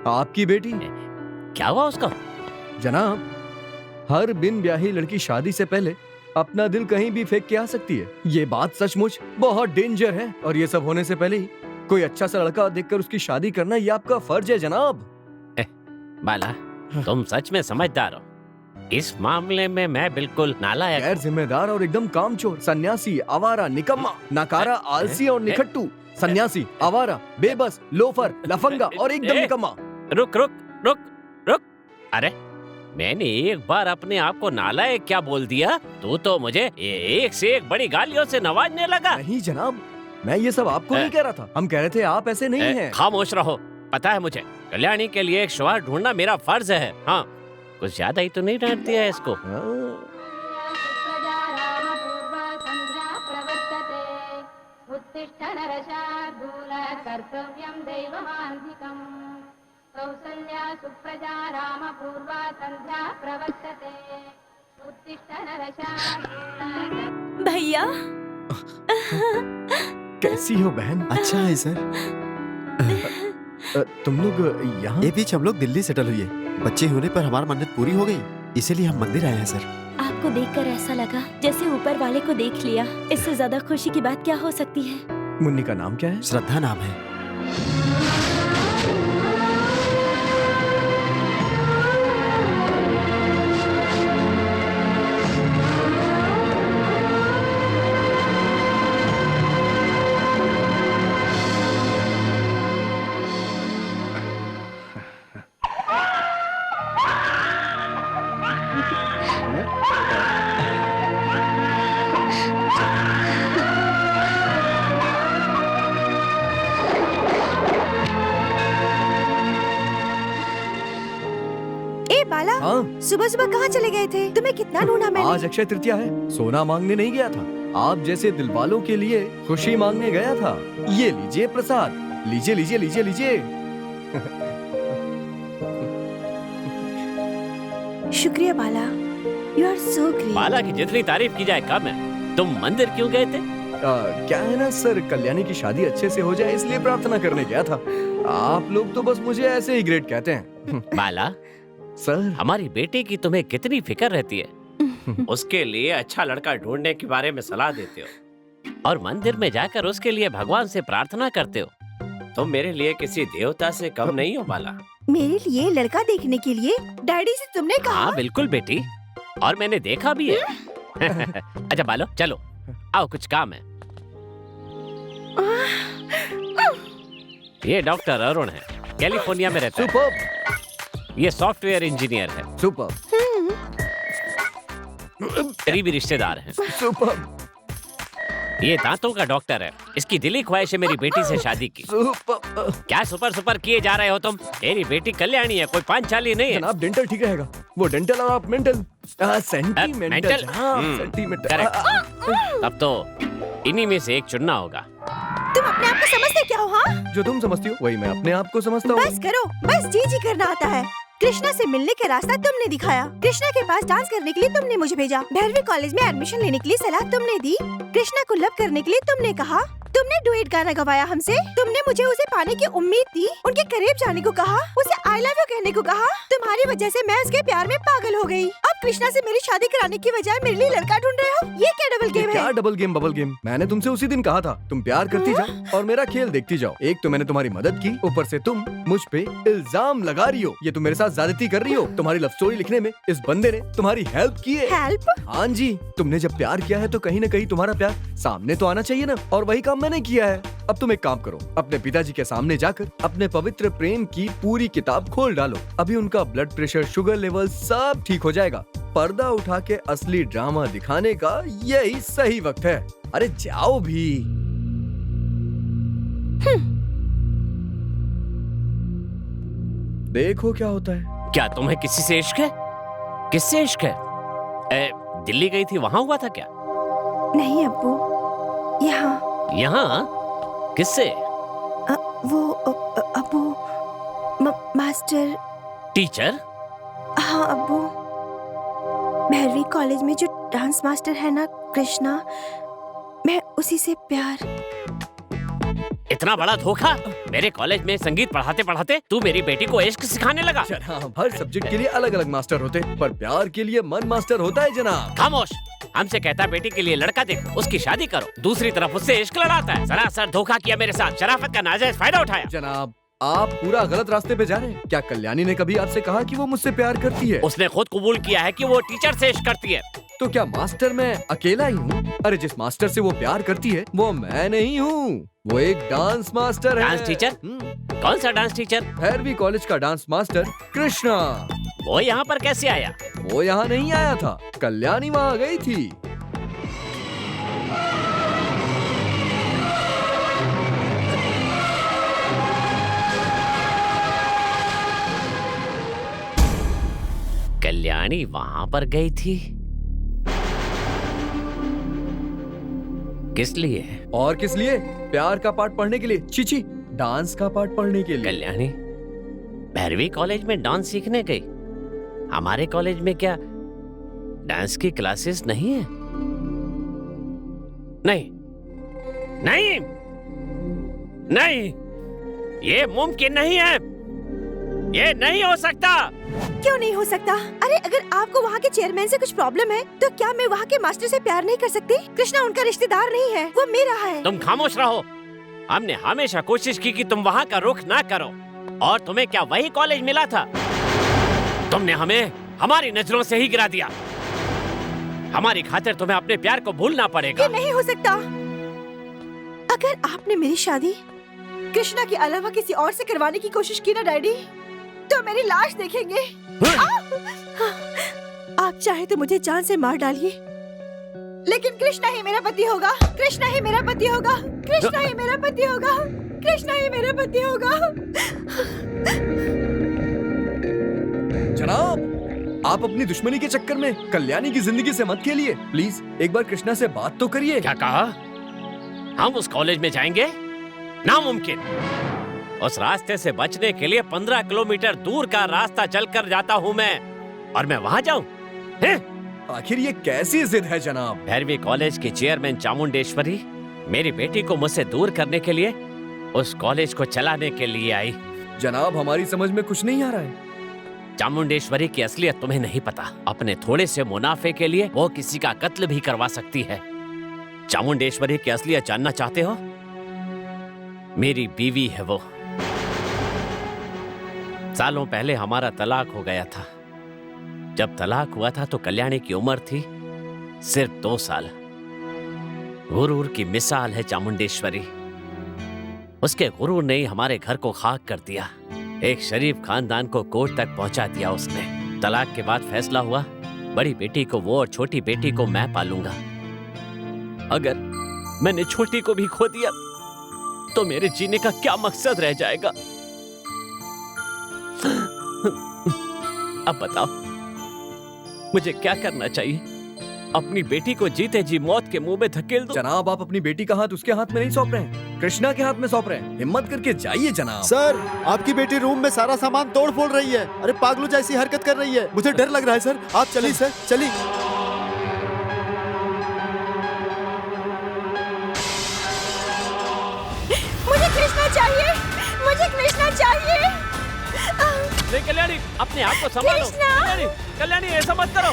आपकी बेटी क्या हुआ उसको? जनाब, हर बिन ब्याही लड़की शादी से पहले अपना दिल कहीं भी फेंक के आ सकती है। ये बात सचमुच बहुत डेंजर है, और ये सब होने से पहले ही कोई अच्छा सा लड़का देखकर उसकी शादी करना ये आपका फर्ज है जनाब। बाला, तुम सच में समझदार हो। इस मामले में मैं बिल्कुल नालायक। गैर जिम्मेदार और एकदम कामचोर, सन्यासी, आवारा, निकम्मा, नकारा, आलसी और निखट्टू। सन्यासी, आवारा, बेबस, लोफर, लफंगा और एकदम निकम्मा। रुक रुक रुक रुक। अरे मैंने एक बार अपने आप को नालायक क्या बोल दिया? तू तो मुझे एक से एक बड़ी गालियों से नवाजने लगा। नहीं जनाब, मैं ये सब आपको नहीं कह रहा था। हम कह रहे थे आप ऐसे नहीं हैं। खामोश रहो। पता है मुझे, कल्याणी के लिए एक शौहर ढूंढना मेरा फर्ज है। हाँ, कुछ ज्यादा ही तो नहीं डांट दिया है इसको। भैया कैसी हो बहन? अच्छा है सर। तुम लोग यहाँ? ये बीच हम लोग दिल्ली सेटल हुए। बच्चे होने पर हमारी मन्नत पूरी हो गई, इसीलिए हम मंदिर आए हैं सर। आपको देखकर ऐसा लगा जैसे ऊपर वाले को देख लिया। इससे ज्यादा खुशी की बात क्या हो सकती है? मुन्नी का नाम क्या है? श्रद्धा नाम है। बाला, हाँ? सुबह सुबह कहाँ चले गए थे? तुम्हें कितना ढूंढा मैंने। आज अक्षय तृतीया है, सोना मांगने नहीं गया था। आप जैसे दिलवालों के लिए खुशी मांगने गया था। ये लीजिए प्रसाद, लीजिए लीजिए लीजिए लीजिए। शुक्रिया बाला, यू आर सो ग्रेट। बाला की जितनी तारीफ की जाए कम है। तुम मंदिर क्यों गए थे? क्या है ना सर, कल्याणी की शादी अच्छे से हो जाए इसलिए प्रार्थना करने गया था। आप लोग तो बस मुझे ऐसे ही ग्रेट कहते हैं। बाला सर, हमारी बेटी की तुम्हें कितनी फिक्र रहती है। उसके लिए अच्छा लड़का ढूंढने के बारे में सलाह देते हो और मंदिर में जाकर उसके लिए भगवान से प्रार्थना करते हो। तुम मेरे लिए किसी देवता से कम नहीं हो बाला। मेरे लिए लड़का देखने के लिए डैडी से तुमने कहा? हाँ बिल्कुल बेटी, और मैंने देखा भी है। अच्छा बालो, चलो आओ, कुछ काम है। ये डॉक्टर अरुण है, कैलिफोर्निया में रहता है। सुपर। ये सॉफ्टवेयर इंजीनियर है। सुपर। करीबी रिश्तेदार हैं। सुपर। ये दांतों का डॉक्टर है। इसकी दिली ख्वाहिश है मेरी बेटी से शादी की। सुपर। क्या सुपर सुपर किए जा रहे हो तुम? मेरी बेटी कल्याणी है, कोई पांचाली नहीं है। जनाब डेंटल ठीक रहेगा। वो डेंटल और आप mental. Sentimental. Mental? Sentimental. Correct. अब तो इन्हीं में से एक चुनना होगा। तुम अपने आप को समझते क्या हो? हाँ, जो तुम समझती हो वही मैं अपने आप को समझता हूँ। बस करो, बस जी जी करना आता है। कृष्णा से मिलने का रास्ता तुमने दिखाया, कृष्णा के पास डांस करने के लिए तुमने मुझे भेजा, 12वीं कॉलेज में एडमिशन लेने के लिए सलाह तुमने दी, कृष्णा को लव करने के लिए तुमने कहा, तुमने डुएट गाना गवाया हमसे, तुमने मुझे उसे पाने की उम्मीद दी, उनके करीब जाने को कहा, उसे आई लव यू कहने को कहा। तुम्हारी वजह से मैं उसके प्यार में पागल हो गई। अब कृष्णा से मेरी शादी कराने की बजाय मेरे लिए लड़का ढूंढ रहे हो? ये क्या डबल गेम है? क्या डबल गेम बबल गेम? मैंने तुमसे उसी दिन कहा था तुम प्यार करती जाओ और मेरा खेल देखती जाओ। एक तो मैंने तुम्हारी मदद की, ऊपर से तुम मुझ पे इल्जाम लगा रही हो। ये तुम मेरे साथ ज्यादती कर रही हो। तुम्हारी लव स्टोरी लिखने में इस बंदे ने तुम्हारी हेल्प की है। हेल्प? हाँ जी, तुमने जब प्यार किया है तो कहीं न कहीं तुम्हारा प्यार सामने तो आना चाहिए ना, और वही काम मैंने किया है। अब तुम एक काम करो, अपने पिताजी के सामने जाकर अपने पवित्र प्रेम की पूरी किताब खोल डालो। अभी उनका ब्लड प्रेशर, शुगर लेवल सब ठीक हो जाएगा। पर्दा उठा के असली ड्रामा दिखाने का यही सही वक्त है। अरे जाओ भी। देखो क्या होता है। क्या तुम्हें किसी से इश्क है? किससे इश्क है? दिल्ली गई थी, वहाँ हुआ था क्या? नहीं अब्बू, यहाँ। यहाँ किससे? अब्बू, मास्टर। टीचर? हाँ अब्बू, 12वीं कॉलेज में जो डांस मास्टर है ना, कृष्णा, मैं उसी से प्यार। इतना बड़ा धोखा! मेरे कॉलेज में संगीत पढ़ाते पढ़ाते तू मेरी बेटी को इश्क सिखाने लगा। जनाब, हर सब्जेक्ट के लिए अलग अलग मास्टर होते हैं, पर प्यार के लिए मन मास्टर होता है जनाब। खामोश! हमसे कहता बेटी के लिए लड़का देखो, उसकी शादी करो, दूसरी तरफ उससे इश्क लड़ाता है। सरासर धोखा किया मेरे साथ, शराफत का नाजायज फायदा उठाया। जनाब, आप पूरा गलत रास्ते पे जा रहे हैं। क्या कल्याणी ने कभी आपसे कहा कि वो मुझसे प्यार करती है? उसने खुद कबूल किया है कि वो टीचर से इश्क करती है। तो क्या मास्टर मैं अकेला ही हूँ? अरे जिस मास्टर से वो प्यार करती है वो मैं नहीं हूँ, वो एक डांस मास्टर है। Dance teacher? कौन सा डांस टीचर? 12वीं कॉलेज का डांस मास्टर कृष्णा। वो यहाँ पर कैसे आया? वो यहाँ नहीं आया था, कल्याणी वहाँ गई थी। कल्याणी वहाँ पर गई थी? किस लिए? और किस लिए? प्यार का पाठ पढ़ने के लिए। चीची, डांस का पाठ पढ़ने के लिए। कल्याणी 12वीं कॉलेज में डांस सीखने गई? हमारे कॉलेज में क्या डांस की क्लासेस नहीं है? नहीं नहीं नहीं, ये मुमकिन नहीं है, ये नहीं हो सकता। क्यों नहीं हो सकता? अरे अगर आपको वहाँ के चेयरमैन से कुछ प्रॉब्लम है तो क्या मैं वहाँ के मास्टर से प्यार नहीं कर सकती? कृष्णा उनका रिश्तेदार नहीं है, वो मेरा है। तुम खामोश रहो। हमने हमेशा कोशिश की कि तुम वहाँ का रुख ना करो, और तुम्हें क्या वही कॉलेज मिला था? तुमने हमें हमारी नजरों से ही गिरा दिया। हमारी खातिर तुम्हें अपने प्यार को भूलना पड़ेगा। ये नहीं हो सकता। अगर आपने मेरी शादी कृष्णा के अलावा किसी और से करवाने की कोशिश की ना डैडी, तो मेरी लाश देखेंगे। आप चाहे तो मुझे जान से मार डालिए, लेकिन कृष्णा ही मेरा पति होगा। कृष्णा ही मेरा पति होगा। कृष्णा ही मेरा पति होगा। कृष्णा ही मेरा पति होगा। जनाब, आप अपनी दुश्मनी के चक्कर में कल्याणी की जिंदगी से मत खेलिए। प्लीज एक बार कृष्णा से बात तो करिए। क्या कहा? हम उस कॉलेज में जाएंगे? नामुमकिन। उस रास्ते से बचने के लिए 15 किलोमीटर दूर का रास्ता चलकर जाता हूँ मैं, और मैं वहाँ जाऊँ? आखिर ये कैसी जिद है जनाब? 12वीं कॉलेज की चेयरमैन चामुंडेश्वरी मेरी बेटी को मुझसे दूर करने के लिए उस कॉलेज को चलाने के लिए आई। जनाब, हमारी समझ में कुछ नहीं आ रहा है। चामुंडेश्वरी की असलियत तुम्हें नहीं पता। अपने थोड़े से मुनाफे के लिए वो किसी का कत्ल भी करवा सकती है। चामुंडेश्वरी की असलियत जानना चाहते हो? मेरी बीवी है वो। सालों पहले हमारा तलाक हो गया था। जब तलाक हुआ था तो कल्याणी की उम्र थी सिर्फ 2 साल। गुरूर की मिसाल है चामुंडेश्वरी। उसके गुरूर ने ही हमारे घर को खाक कर दिया। एक शरीफ खानदान को कोर्ट तक पहुंचा दिया उसने। तलाक के बाद फैसला हुआ, बड़ी बेटी को वो और छोटी बेटी को मैं पालूंगा। अगर मैंने छोटी को भी खो दिया तो मेरे जीने का क्या मकसद रह जाएगा? अब बताओ, मुझे क्या करना चाहिए? अपनी बेटी को जीते जी मौत के मुंह में धकेल दो? जनाब, आप अपनी बेटी का हाथ उसके हाथ में नहीं सौंप रहे हैं, कृष्णा के हाथ में सौंप रहे हैं। हिम्मत करके जाइए जनाब। सर, आपकी बेटी रूम में सारा सामान तोड़ फोड़ रही है। अरे पागलों जैसी हरकत कर रही है, मुझे डर लग रहा है सर। आप चलिए सर, चलिए। मुझे कृष्णा चाहिए, मुझे कृष्णा चाहिए। नहीं कल्याणी, अपने आप को संभालो। कृष्णा! कल्याणी, कल्याणी ऐसा मत करो।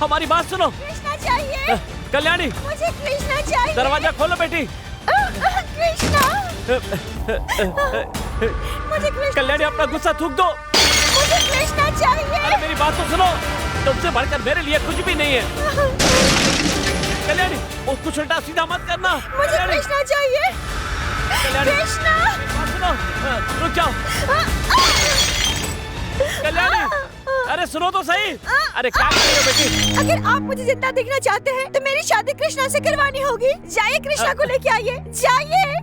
हमारी बात सुनो। कृष्णा चाहिए, कल्याणी, मुझे कृष्णा चाहिए। दरवाजा खोलो बेटी। कृष्णा, मुझे कृष्णा। कल्याणी, अपना गुस्सा थूक दो। मुझे कृष्णा चाहिए। अरे मेरी बात तो सुनो, तुमसे बढ़कर मेरे लिए कुछ भी नहीं है। कल्याणी, वो कुछ उल्टा सीधा मत करना। मुझे कृष्णा चाहिए। कल्याणी, कृष्णा, बात सुनो, रुक जाओ। कल्याणी, अरे सुनो तो सही। अरे क्या कर रही हो बेटी? अगर आप मुझे जिंदा देखना चाहते हैं तो मेरी शादी कृष्णा से करवानी होगी। जाइए, कृष्णा को लेके आइए, जाइए।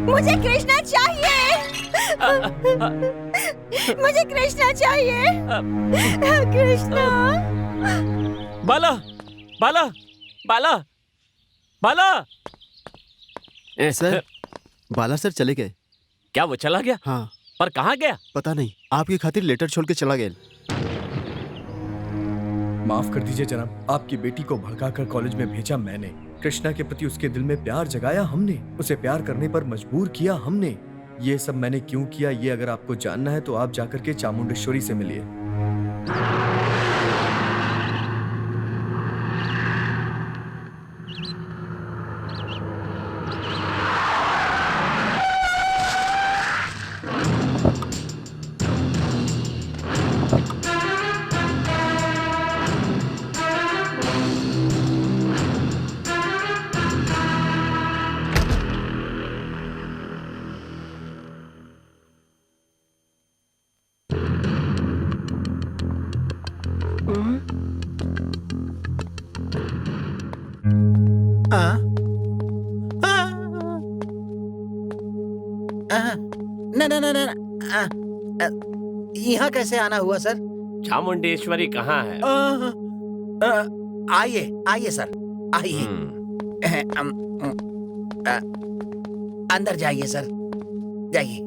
मुझे कृष्णा चाहिए। मुझे कृष्णा चाहिए। कृष्णा। बाला, बाला, बाला, बाला। सर, बाला सर चले गए। क्या वो चला गया? हाँ, पर कहाँ गया? पता नहीं, आपकी खातिर लेटर छोड़ के चला गया। माफ कर दीजिए जनाब, आपकी बेटी को भड़काकर कॉलेज में भेजा मैंने। कृष्णा के प्रति उसके दिल में प्यार जगाया हमने, उसे प्यार करने पर मजबूर किया हमने। ये सब मैंने क्यों किया, ये अगर आपको जानना है तो आप जाकर के चामुंडेश्वरी से मिलिए। यहाँ कैसे आना हुआ सर? चामुंडेश्वरी कहाँ है? आइए आइए सर, आइए। अंदर जाइए सर, जाइए।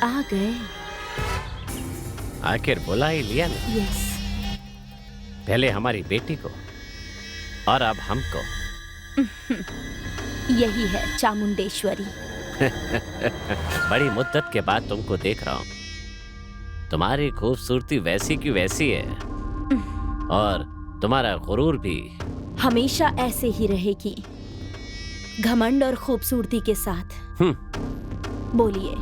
आ गए। आखिर बुला ही लिया ना। यस। पहले हमारी बेटी को और अब हमको। यही है चामुंडेश्वरी। बड़ी मुद्दत के बाद तुमको देख रहा हूँ। तुम्हारी खूबसूरती वैसी की वैसी है और तुम्हारा गुरूर भी हमेशा ऐसे ही रहेगी, घमंड और खूबसूरती के साथ। बोलिए,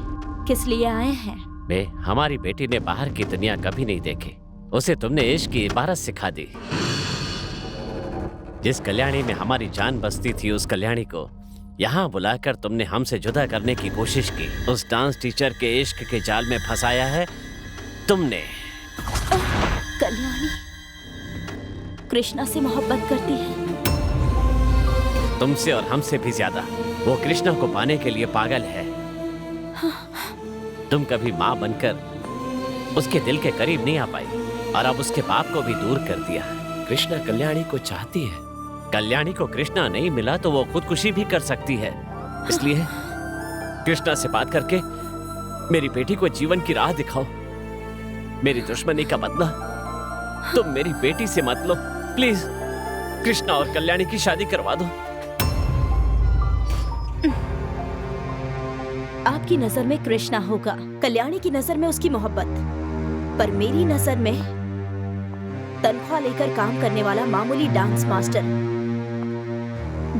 किस लिए आए हैं? बे, हमारी बेटी ने बाहर की दुनिया कभी नहीं देखी। उसे तुमने इश्क की इबारत सिखा दी। जिस कल्याणी में हमारी जान बसती थी, उस कल्याणी को यहाँ बुलाकर तुमने हमसे जुदा करने की कोशिश की। उस डांस टीचर के इश्क के जाल में फंसाया है तुमने। कल्याणी कृष्णा से मोहब्बत करती है। तुमसे और हमसे भी ज्यादा वो कृष्णा को पाने के लिए पागल है। तुम कभी माँ बनकर उसके दिल के करीब नहीं आ पाई और अब उसके बाप को भी दूर कर दिया। कृष्णा कल्याणी को चाहती है। कल्याणी को कृष्णा नहीं मिला तो वो खुदकुशी भी कर सकती है। इसलिए कृष्णा से बात करके मेरी बेटी को जीवन की राह दिखाओ। मेरी दुश्मनी का बदला तुम मेरी बेटी से मत लो। प्लीज कृष्णा और कल्याणी की शादी करवा दो। आपकी नजर में कृष्णा होगा, कल्याणी की नजर में उसकी मोहब्बत, पर मेरी नजर में तनख्वाह लेकर काम करने वाला मामूली डांस मास्टर।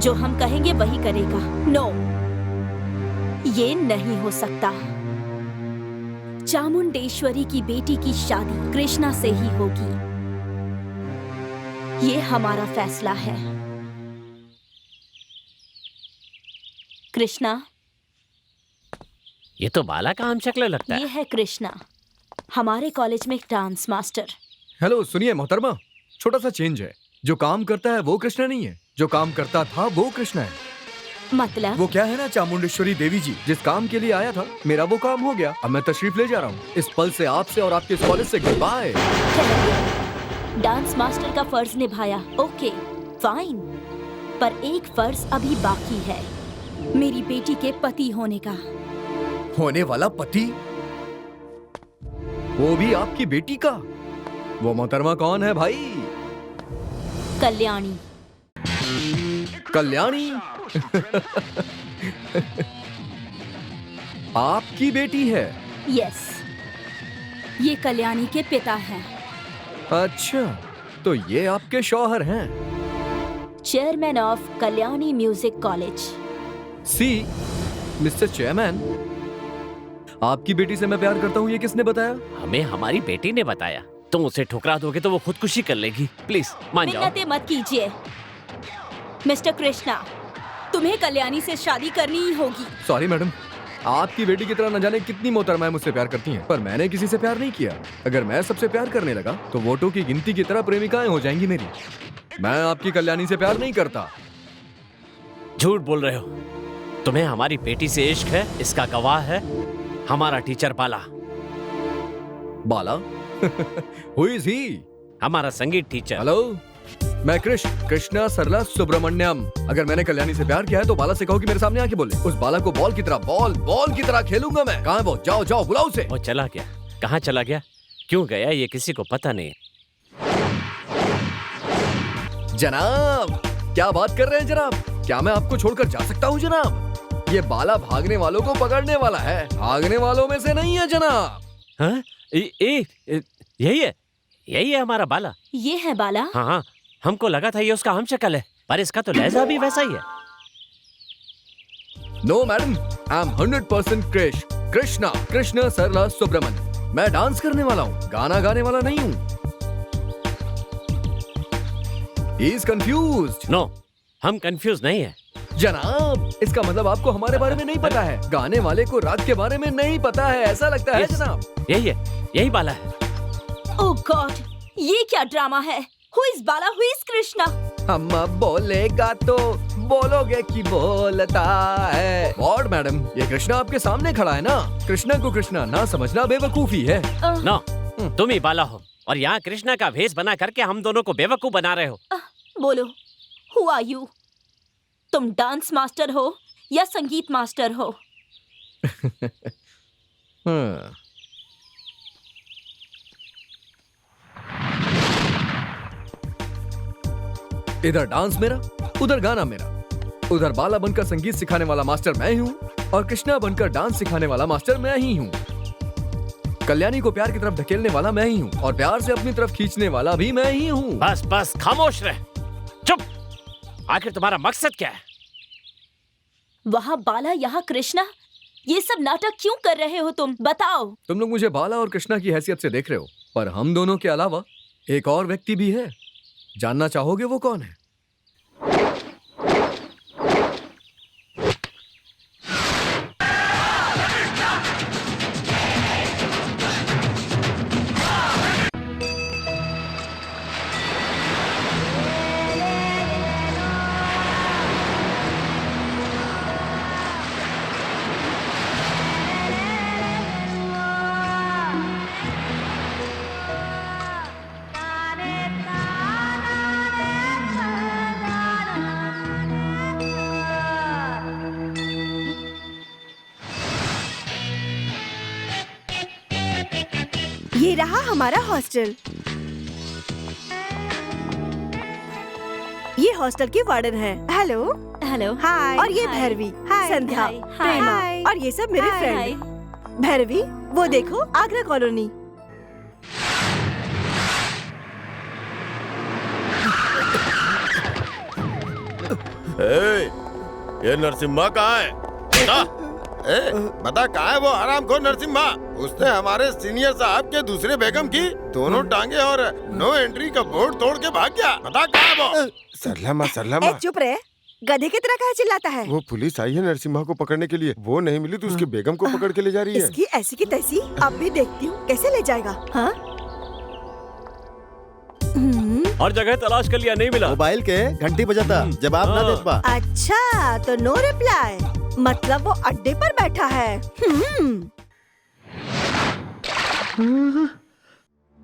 जो हम कहेंगे वही करेगा। नो, ये नहीं हो सकता। चामुंडेश्वरी की बेटी की शादी कृष्णा से ही होगी। ये हमारा फैसला है। कृष्णा, ये तो बाला का हम शक्ल लगता है। ये है कृष्णा, हमारे कॉलेज में एक डांस मास्टर। हेलो, सुनिए मोहतरमा, छोटा सा चेंज है। जो काम करता है वो कृष्णा नहीं है, जो काम करता था वो कृष्णा है। मतलब? वो क्या है ना, चामुंडेश्वरी देवी जी, जिस काम के लिए आया था मेरा वो काम हो गया। अब मैं तशरीफ ले जा रहा हूँ। इस पल से आपसे और आपके कॉलेज से गुड बाय। डांस मास्टर का फर्ज निभाया, ओके फाइन, पर एक फर्ज अभी बाकी है, मेरी बेटी के पति होने का। होने वाला पति? वो भी आपकी बेटी का? वो मोहतरमा कौन है भाई? कल्याणी। कल्याणी? आपकी बेटी है? यस, ये कल्याणी के पिता हैं। अच्छा, तो ये आपके शौहर हैं? Chairman of Kalyani music college. See mister chairman, आपकी बेटी से मैं प्यार करता हूँ ये किसने बताया? हमें हमारी बेटी ने बताया। तुम उसे ठुकरा दोगे तो वो खुदकुशी कर लेगी। प्लीज मान जाओ। मिन्नतें मत कीजिए मिस्टर कृष्णा, तुम्हें कल्याणी से शादी करनी ही होगी। सॉरी मैडम, आपकी बेटी की तरह न जाने कितनी मोहतरमाएं मुझसे प्यार करती हैं, पर मैंने किसी से प्यार नहीं किया। अगर मैं सबसे प्यार करने लगा तो वोटों की गिनती की तरह प्रेमिकाएं हो जाएंगी मेरी। मैं आपकी कल्याणी से प्यार नहीं करता। झूठ बोल रहे हो। तुम्हें हमारी बेटी से इश्क है, इसका गवाह है हमारा teacher Bala. Bala? Who is he? हमारा संगीत टीचर। हेलो, मैं कृष्णा सरला सुब्रमण्यम। अगर मैंने कल्याणी से प्यार किया है तो बाला से कहो कि मेरे सामने आके बोले। उस बाला को बॉल की तरह खेलूंगा मैं। कहाँ है वो? जाओ जाओ बुलाओ उसे। वो चला गया। कहाँ चला गया, क्यों गया, ये किसी को पता नहीं। जनाब, क्या बात कर रहे हैं जनाब? क्या मैं आपको छोड़कर जा सकता हूँ जनाब? ये बाला भागने वालों को पकड़ने वाला है, भागने वालों में से नहीं है जनाब। हाँ? यही है हमारा बाला। ये है बाला? हाँ, हमको लगा था ये उसका हमशक्ल है, पर इसका तो लहजा भी वैसा ही है। No madam, I am 100% Krishna Sarala Subramaniam. मैं डांस करने वाला हूँ, गाना गाने वाला नहीं हूँ। He is confused. नो, हम कंफ्यूज नहीं है। जनाब, इसका मतलब आपको हमारे बारे में नहीं पता है। गाने वाले को राग के बारे में नहीं पता है, ऐसा लगता है जनाब। यही बाला है। ओह गॉड, ये क्या ड्रामा है? Who is Bala? Who is Krishna? हम बोलेगा तो बोलोगे कि बोलता है। और मैडम, ये कृष्णा आपके सामने खड़ा है ना। कृष्णा को कृष्णा ना समझना बेवकूफी है। नो, तुम ही बाला हो और यहाँ कृष्णा का भेष बना करके हम दोनों को बेवकूफ बना रहे हो। बोलो, Who are you? तुम डांस मास्टर हो या संगीत मास्टर हो? इधर डांस मेरा, उधर गाना मेरा। उधर बाला बनकर संगीत सिखाने वाला मास्टर मैं ही हूँ और कृष्णा बनकर डांस सिखाने वाला मास्टर मैं ही हूँ। कल्याणी को प्यार की तरफ धकेलने वाला मैं ही हूँ और प्यार से अपनी तरफ खींचने वाला भी मैं ही हूँ। बस खामोश रह, चुप। आखिर तुम्हारा मकसद क्या है? वहाँ बाला, यहाँ कृष्णा, ये सब नाटक क्यों कर रहे हो तुम? बताओ। तुम लोग मुझे बाला और कृष्णा की हैसियत से देख रहे हो, पर हम दोनों के अलावा एक और व्यक्ति भी है। जानना चाहोगे वो कौन है? ये रहा हमारा हॉस्टल। ये हॉस्टल की वार्डन है। हेलो। हेलो। हाय। और ये हाय। भैरवी, हाय। संध्या, हाय। प्रेमा, हाय। और ये सब मेरे हाय। फ्रेंड। भैरवी, वो देखो आगरा कॉलोनी। ये नरसिम्हा कहाँ है? बता कहाँ है वो हरामखोर नरसिम्हा? उसने हमारे सीनियर साहब के दूसरे बेगम की दोनों टांगे और नो एंट्री का बोर्ड तोड़ के भाग गया। बता कहाँ है वो? सरला माँ चुप रहे, गधे की तरह कहाँ चिल्लाता है? वो पुलिस आई है नरसिम्हा को पकड़ने के लिए। वो नहीं मिली तो उसकी बेगम को पकड़ के ले जा रही है। इसकी ऐसी की तैसी, अब भी देखती हूँ कैसे ले जाएगा। हाँ? हर जगह तलाश कर लिया, नहीं मिला। मोबाइल के घंटी बजाता, जवाब ना दे पा। अच्छा, तो नो रिप्लाई, मतलब वो अड्डे पर बैठा है।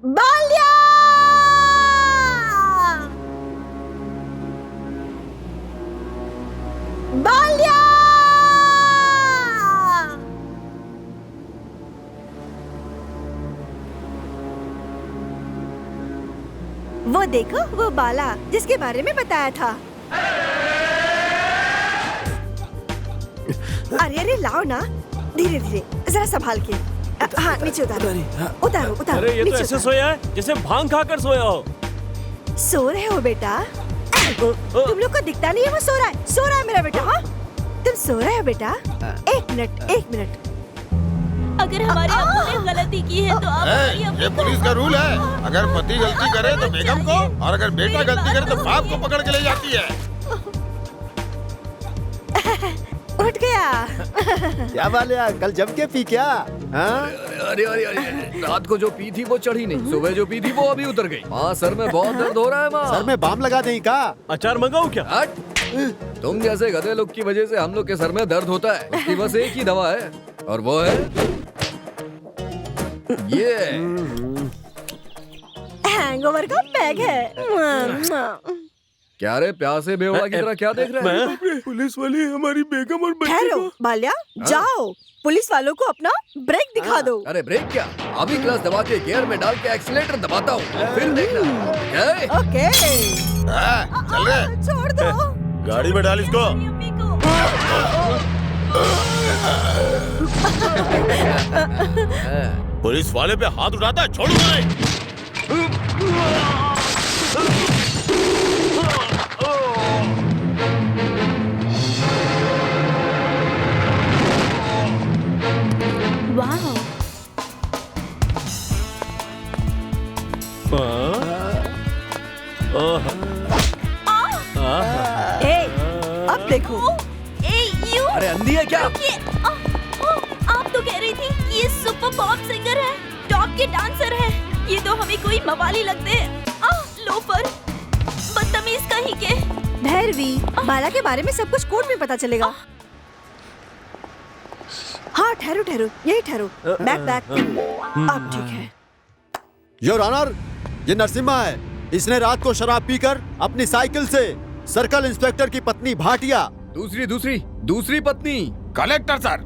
बाल्या! बाल्या! वो देखो, वो बाला जिसके बारे में बताया था। अरे अरे लाओ ना, धीरे धीरे, जरा संभाल के। हाँ, नीचे उतारो, उतारो उतारो। अरे ये तो नीचे ऐसे उतारो। सोया है जैसे भांग खाकर सोया हो। सो रहे हो बेटा? तुम लोग को दिखता नहीं है वो सो रहा है मेरा बेटा। हाँ, तुम सो रहे हो बेटा? एक मिनट। अगर हमारे अब्बू ने गलती की है तो आप हमारी ये अम्मी पुलिस का रूल है। अगर पति गलती करे तो बेगम को, और अगर बेटा गलती करे तो बाप को पकड़ के ले जाती है। उठ गया। क्या बालिया, कल जम के पी क्या? हाँ? अरे अरे अरे, रात को जो पी थी वो चढ़ी नहीं, सुबह जो पी थी वो अभी उतर गई। माँ सर में बहुत दर्द हो रहा है माँ। सर में बाम लगा दें का? अचार मंगाऊं क्या? हट! तुम जैसे गधे लोग की वजह से हम लोग के सर में दर्द होता है। उसकी बस एक ही दवा है, और वो है ये। हैंगओवर का बैग है। क्या रे प्यासे बेवड़ा की तरह क्या देख रहे हैं? पुलिस वाली हमारी बेगम और ठहरो बाल्या, जाओ पुलिस वालों को अपना ब्रेक दिखा दो। अरे ब्रेक क्या, अभी क्लच दबा के गियर में डाल के एक्सीलेटर दबाता हूँ, फिर देखना। क्या? ओके चल रहे। छोड़ दो। गाड़ी में डाल इसको। अम्मी को पुलिस वाले पे हाथ उठाता है, छोड़ो नहीं। वाह, ए, अब देखो। यू अरे अंधी है क्या? आप तो कह रही थी कि ये सुपर पॉप सिंगर है, टॉप के डांसर है। ये तो हमें कोई मवाली लगते हैं। लोफर, बदतमीज कहीं के। भैरवी, बाला के बारे में सब कुछ कोर्ट में पता चलेगा। हाँ ठहरो ठहरो, यही ठहरो। बैक अब ठीक है। योर ऑनर, ये नरसिम्हा है। इसने रात को शराब पीकर अपनी साइकिल से सर्कल इंस्पेक्टर की पत्नी भाटिया, दूसरी पत्नी। कलेक्टर सर,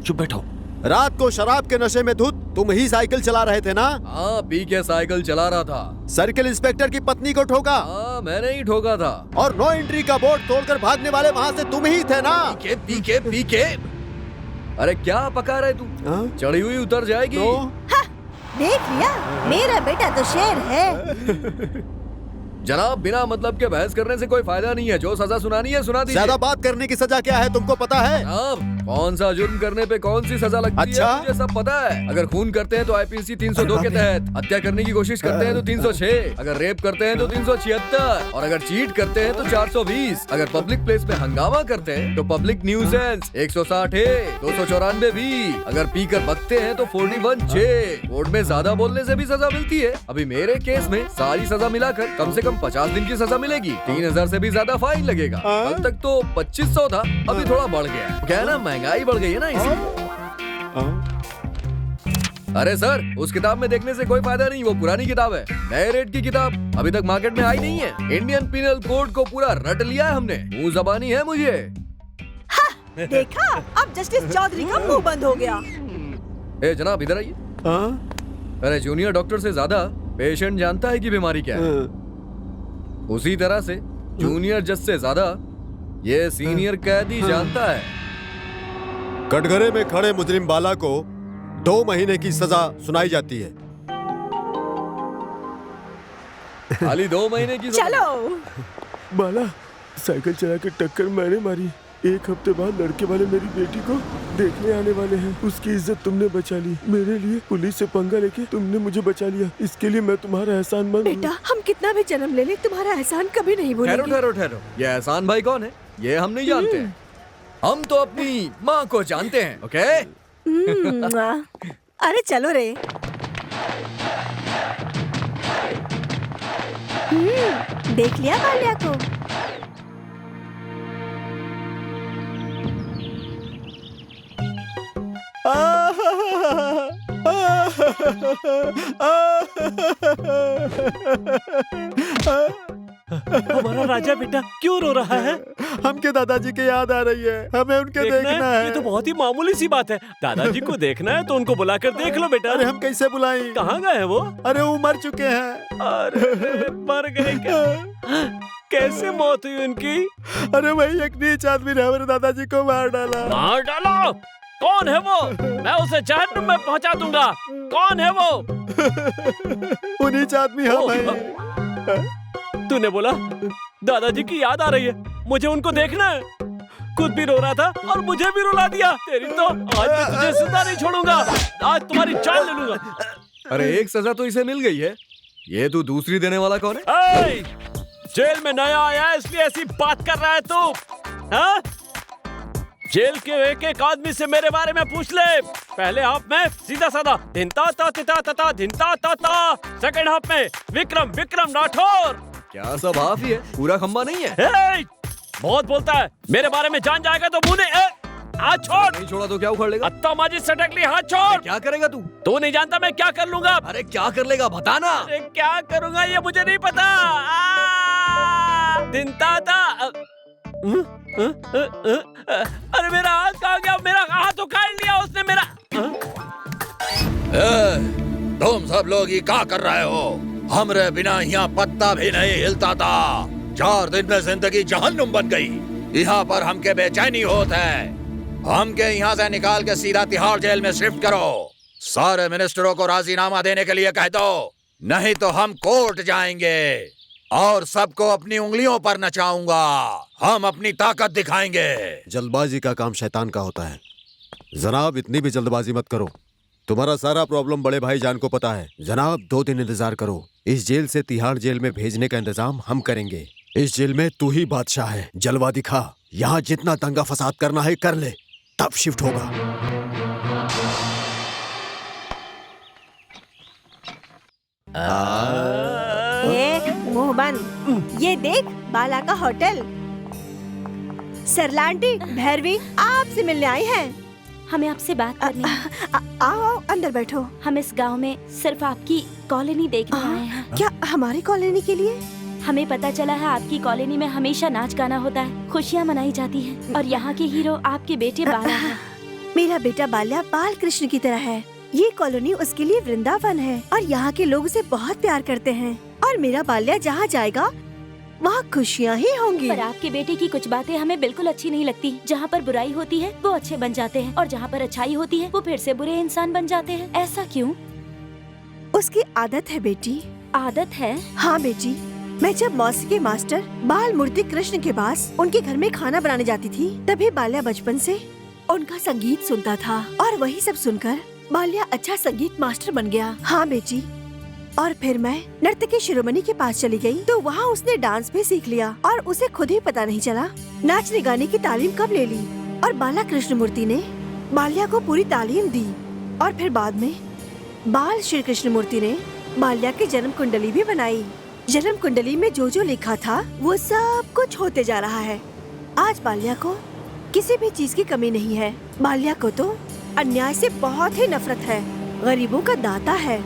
चुप बैठो। रात को शराब के नशे में धुत तुम ही साइकिल चला रहे थे ना? हाँ, पी के साइकिल चला रहा था। सर्किल इंस्पेक्टर की पत्नी को ठोका। हाँ, मैंने ही ठोका था। और नो एंट्री का बोर्ड तोड़कर भागने वाले वहाँ से तुम ही थे ना? पी के। अरे क्या पका रहे तू? हाँ? चढ़ी हुई उतर जाएगी। देख लिया, मेरा बेटा तो शेर है। जनाब, बिना मतलब के बहस करने से कोई फायदा नहीं है। जो सजा सुनानी है सुना दीजिए। ज्यादा बात करने की सजा क्या है तुमको पता है? जनाब, कौन सा जुर्म करने पे कौन सी सजा लगती अच्छा? है मुझे सब पता है। अगर खून करते हैं तो आईपीसी 302 के तहत, हत्या करने की कोशिश करते हैं तो 306, अगर रेप करते हैं तो 376, और अगर चीट करते हैं तो 420, अगर पब्लिक प्लेस पे हंगामा करते हैं तो पब्लिक न्यूसेंस 160 है, 294 भी, अगर पीकर बकते हैं तो 41(j). कोर्ट में ज्यादा बोलने से भी सजा मिलती है। अभी मेरे केस में सारी सजा मिलाकर कम से कम 50 दिन की सजा मिलेगी। 3000 से भी ज्यादा फाइन लगेगा। कल तक तो 2500 था, अभी थोड़ा बढ़ गया है। क्या है ना, महंगाई बढ़ गई है ना इसलिए। अरे सर, उस किताब में देखने से कोई फायदा नहीं, वो पुरानी किताब है। नए रेट की किताब अभी तक मार्केट में आई नहीं है। इंडियन पिनल कोड को पूरा रट लिया है हमने। मुंह जबानी है मुझे। देखा, अब जस्टिस चौधरी का मुंह बंद हो गया। ए जनाब, इधर आइए। अरे जूनियर डॉक्टर से ज्यादा पेशेंट जानता है कि बीमारी क्या है। उसी तरह से जूनियर जज से ज्यादा ये सीनियर कैदी जानता है। कटघरे में खड़े मुजरिम बाला को 2 महीने की सजा सुनाई जाती है। खाली 2 महीने की सजा। चलो। बाला, साइकिल चला के टक्कर मैंने मारी। 1 हफ्ते बाद लड़के वाले मेरी बेटी को देखने आने वाले हैं। उसकी इज्जत तुमने बचा ली। मेरे लिए पुलिस से पंगा लेके तुमने मुझे बचा लिया। इसके लिए मैं तुम्हारा एहसानमंद हूँ। बेटा, हम कितना भी जन्म ले लें, तुम्हारा एहसान कभी नहीं ठहरो भूलेंगे। ठहरो, ये एहसान भाई कौन है ये हम नहीं जानते हैं। हम तो अपनी माँ को जानते हैं। ओके? अरे चलो रे। देख लिया बाल्या को? हमारा राजा बेटा क्यों रो रहा है? हमके दादाजी की याद आ रही है, हमें उनके देखना है। ये तो बहुत ही मामूली सी बात है। दादाजी को देखना है तो उनको बुलाकर देख लो बेटा। अरे हम कैसे बुलाएं? कहाँ गए हैं वो? अरे वो मर चुके हैं। अरे मर गए क्या? कैसे मौत हुई उनकी? अरे वही एक नीच आदमी ने हमारे दादाजी को मार डाला। मार डालो? कौन है वो? मैं उसे जहन्नुम में पहुंचा दूंगा। कौन है वो? वो नीच आदमी हम हैं। तूने बोला दादाजी की याद आ रही है, मुझे उनको देखना है। खुद भी रो रहा था और मुझे भी रुला दिया। तेरी तो आज मैं तुझे जिंदा नहीं छोड़ूंगा, आज तुम्हारी जान ले लूंगा। अरे एक सजा तो इसे मिल गई है, ये तू दूसरी देने वाला कौन है? ए, जेल में नया आया है इसलिए ऐसी बात कर रहा है तू? हाँ? जेल के एक एक आदमी से मेरे बारे में पूछ ले। पहले हाफ में सीधा साधा धिनता ता तिता तता धिनता ता ता, सेकंड हाफ में विक्रम विक्रम राठौर। क्या सब हाफ ही है, पूरा खंबा नहीं है? ए, बहुत बोलता है, मेरे बारे में जान जाएगा तो मुंह ने हाथ छोड़। नहीं छोड़ा तो क्या उखाड़ लेगा? अत्ता माजी सटक ली, हाथ छोड़। क्या करेगा तू? तू नहीं जानता मैं क्या कर लूंगा। अरे क्या कर लेगा बताना। अरे क्या करूंगा ये मुझे नहीं पता। धिनता था। अरे मेरा हाथ कहाँ गया? मेरा हाथ उखाड़ लिया उसने मेरा। तुम सब लोग ये क्या कर रहे हो? हमरे बिना यहाँ पत्ता भी नहीं हिलता था। 4 दिन में जिंदगी जहन्नुम बन गई। यहाँ पर हमके बेचैनी होत है। हमके यहाँ से निकाल के सीधा तिहाड़ जेल में शिफ्ट करो। सारे मिनिस्टरों को राजीनामा देने के लिए कह दो, नहीं तो हम कोर्ट जाएंगे और सबको अपनी उंगलियों पर नचाऊंगा। हम अपनी ताकत दिखाएंगे। जल्दबाजी का काम शैतान का होता है। जनाब इतनी भी जल्दबाजी मत करो। तुम्हारा सारा प्रॉब्लम बड़े भाईजान को पता है। जनाब 2 दिन इंतजार करो। इस जेल से तिहाड़ जेल में भेजने का इंतजाम हम करेंगे। इस जेल में तू ही बादशाह है। जलवा दिखा। यहाँ जितना दंगा फसाद करना है कर ले, तब शिफ्ट होगा। मुंह बंद। ये देख बाला का होटल। सरला आंटी, भैरवी आपसे मिलने आई हैं। हमें आपसे बात करनी है। आओ अंदर बैठो। हम इस गांव में सिर्फ आपकी कॉलोनी देखने आए हैं। क्या हमारी कॉलोनी के लिए? हमें पता चला है आपकी कॉलोनी में हमेशा नाच गाना होता है, खुशियाँ मनाई जाती हैं और यहाँ के हीरो आपके बेटे बाला हैं। मेरा बेटा बाल्या बाल कृष्ण की तरह है। ये कॉलोनी उसके लिए वृंदावन है और यहाँ के लोग उसे बहुत प्यार करते हैं। और मेरा बाल्या जहाँ जाएगा वहाँ खुशियाँ ही होंगी। पर आपके बेटे की कुछ बातें हमें बिल्कुल अच्छी नहीं लगती। जहाँ पर बुराई होती है वो अच्छे बन जाते हैं और जहाँ पर अच्छाई होती है वो फिर से बुरे इंसान बन जाते हैं। ऐसा क्यों? उसकी आदत है बेटी। आदत है? हाँ बेटी, मैं जब मौसी के मास्टर बाल मूर्ति कृष्ण के पास उनके घर में खाना बनाने जाती थी, तभी बाल्या बचपन से उनका संगीत सुनता था और वही सब सुनकर बाल्या अच्छा संगीत मास्टर बन गया। हाँ बेटी, और फिर मैं नर्तकी शिरोमणि के पास चली गई तो वहाँ उसने डांस भी सीख लिया और उसे खुद ही पता नहीं चला नाचने गाने की तालीम कब ले ली। और बाला कृष्ण मूर्ति ने बाल्या को पूरी तालीम दी और फिर बाद में बाल श्री कृष्ण मूर्ति ने बाल्या की जन्म कुंडली भी बनाई। जन्म कुंडली में जो जो लिखा था वो सब कुछ होते जा रहा है। आज बाल्या को किसी भी चीज की कमी नहीं है। बाल्या को तो अन्याय से बहुत ही नफरत है। गरीबों का दाता है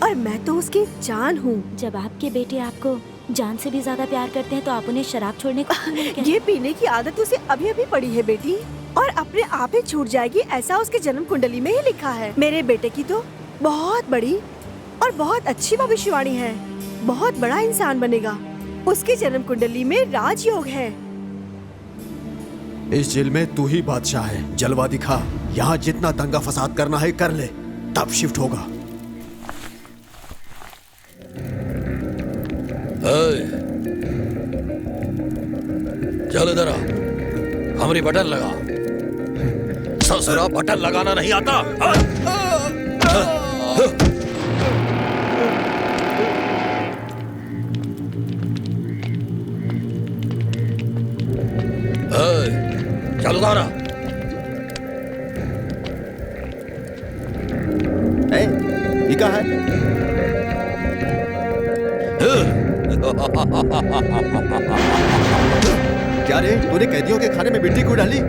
और मैं तो उसकी जान हूँ। जब आपके बेटे आपको जान से भी ज्यादा प्यार करते हैं तो आप उन्हें शराब छोड़ने को ये पीने की आदत उसे अभी अभी पड़ी है बेटी, और अपने आप ही छूट जाएगी, ऐसा उसके जन्म कुंडली में ही लिखा है। मेरे बेटे की तो बहुत बड़ी और बहुत अच्छी भविष्यवाणी है। बहुत बड़ा इंसान बनेगा। उसकी जन्म कुंडली में राजयोग है। इस जेल में तू ही बादशाह है। जलवा दिखा। यहाँ जितना दंगा फसाद करना है कर ले, तब शिफ्ट होगा। चल इधर आ, हमारी बटन लगा। ससुरा बटन लगाना नहीं आता। चल उधर आ। ये क्या है? क्या रे, तूने कैदियों के खाने में मिट्टी क्यों डाली?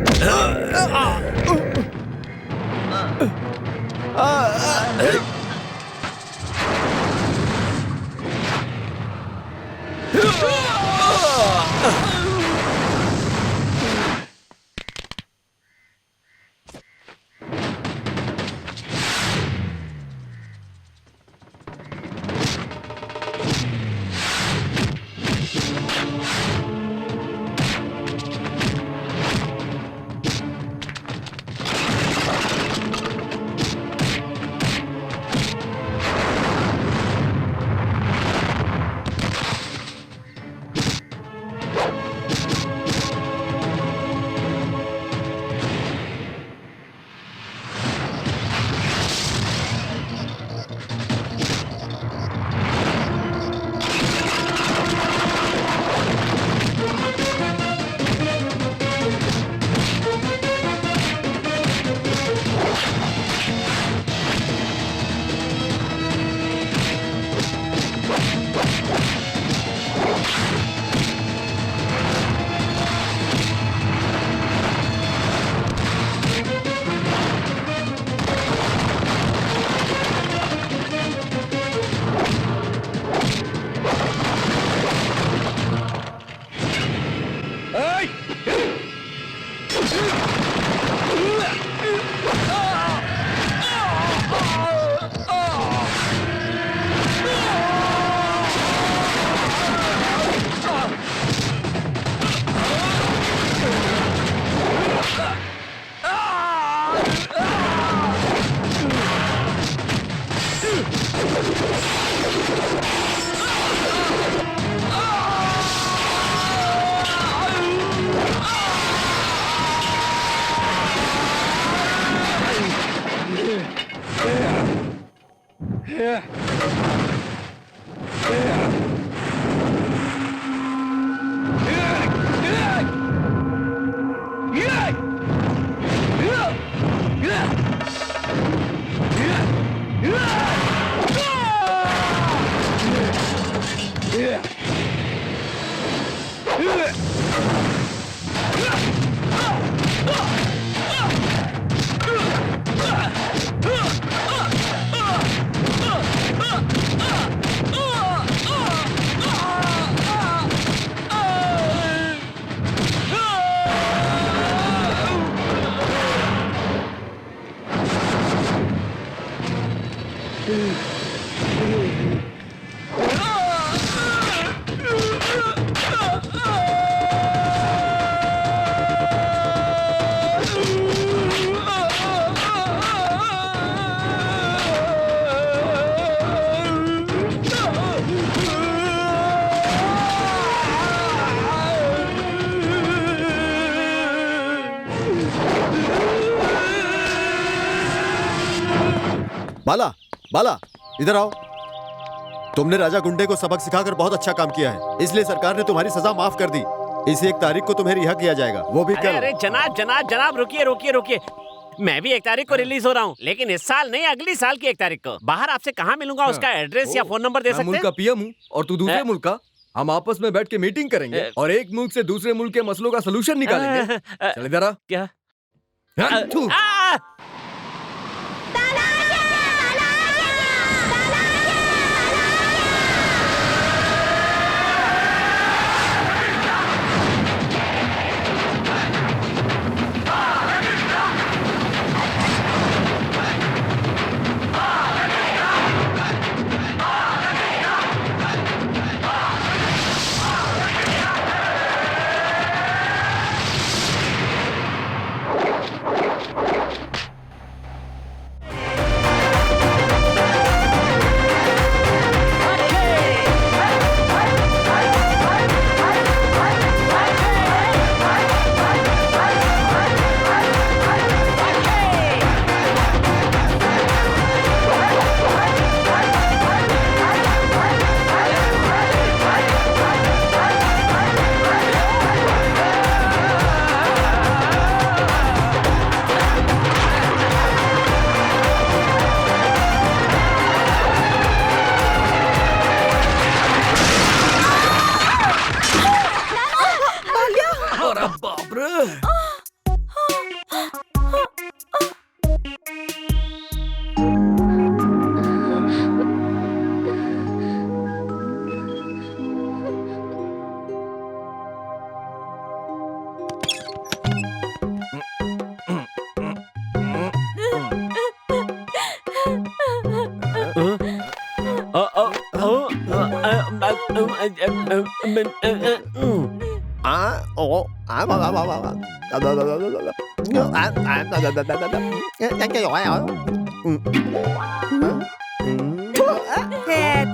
बाला, बाला, इधर आओ। तुमने राजा गुंडे को सबक सिखाकर बहुत अच्छा काम किया है, इसलिए सरकार ने तुम्हारी सजा माफ कर दी। इस 1 तारीख को तुम्हें रिहा किया जाएगा, वो भी कल। अरे जनाब जनाब जनाब, रुकिए रुकिए रुकिए। मैं भी 1 तारीख को रिलीज हो रहा हूँ, लेकिन इस साल नहीं, अगली साल की 1 तारीख को। बाहर आपसे कहाँ मिलूंगा? उसका एड्रेस या फोन नंबर दे सकते हैं? मुल्क का पीएम हूँ और तू दूसरे मुल्क का। हम आपस में बैठ के मीटिंग करेंगे और एक मुल्क से दूसरे मुल्क के मसलों का सलूशन निकालेंगे। चल इधर आ। क्या? थू।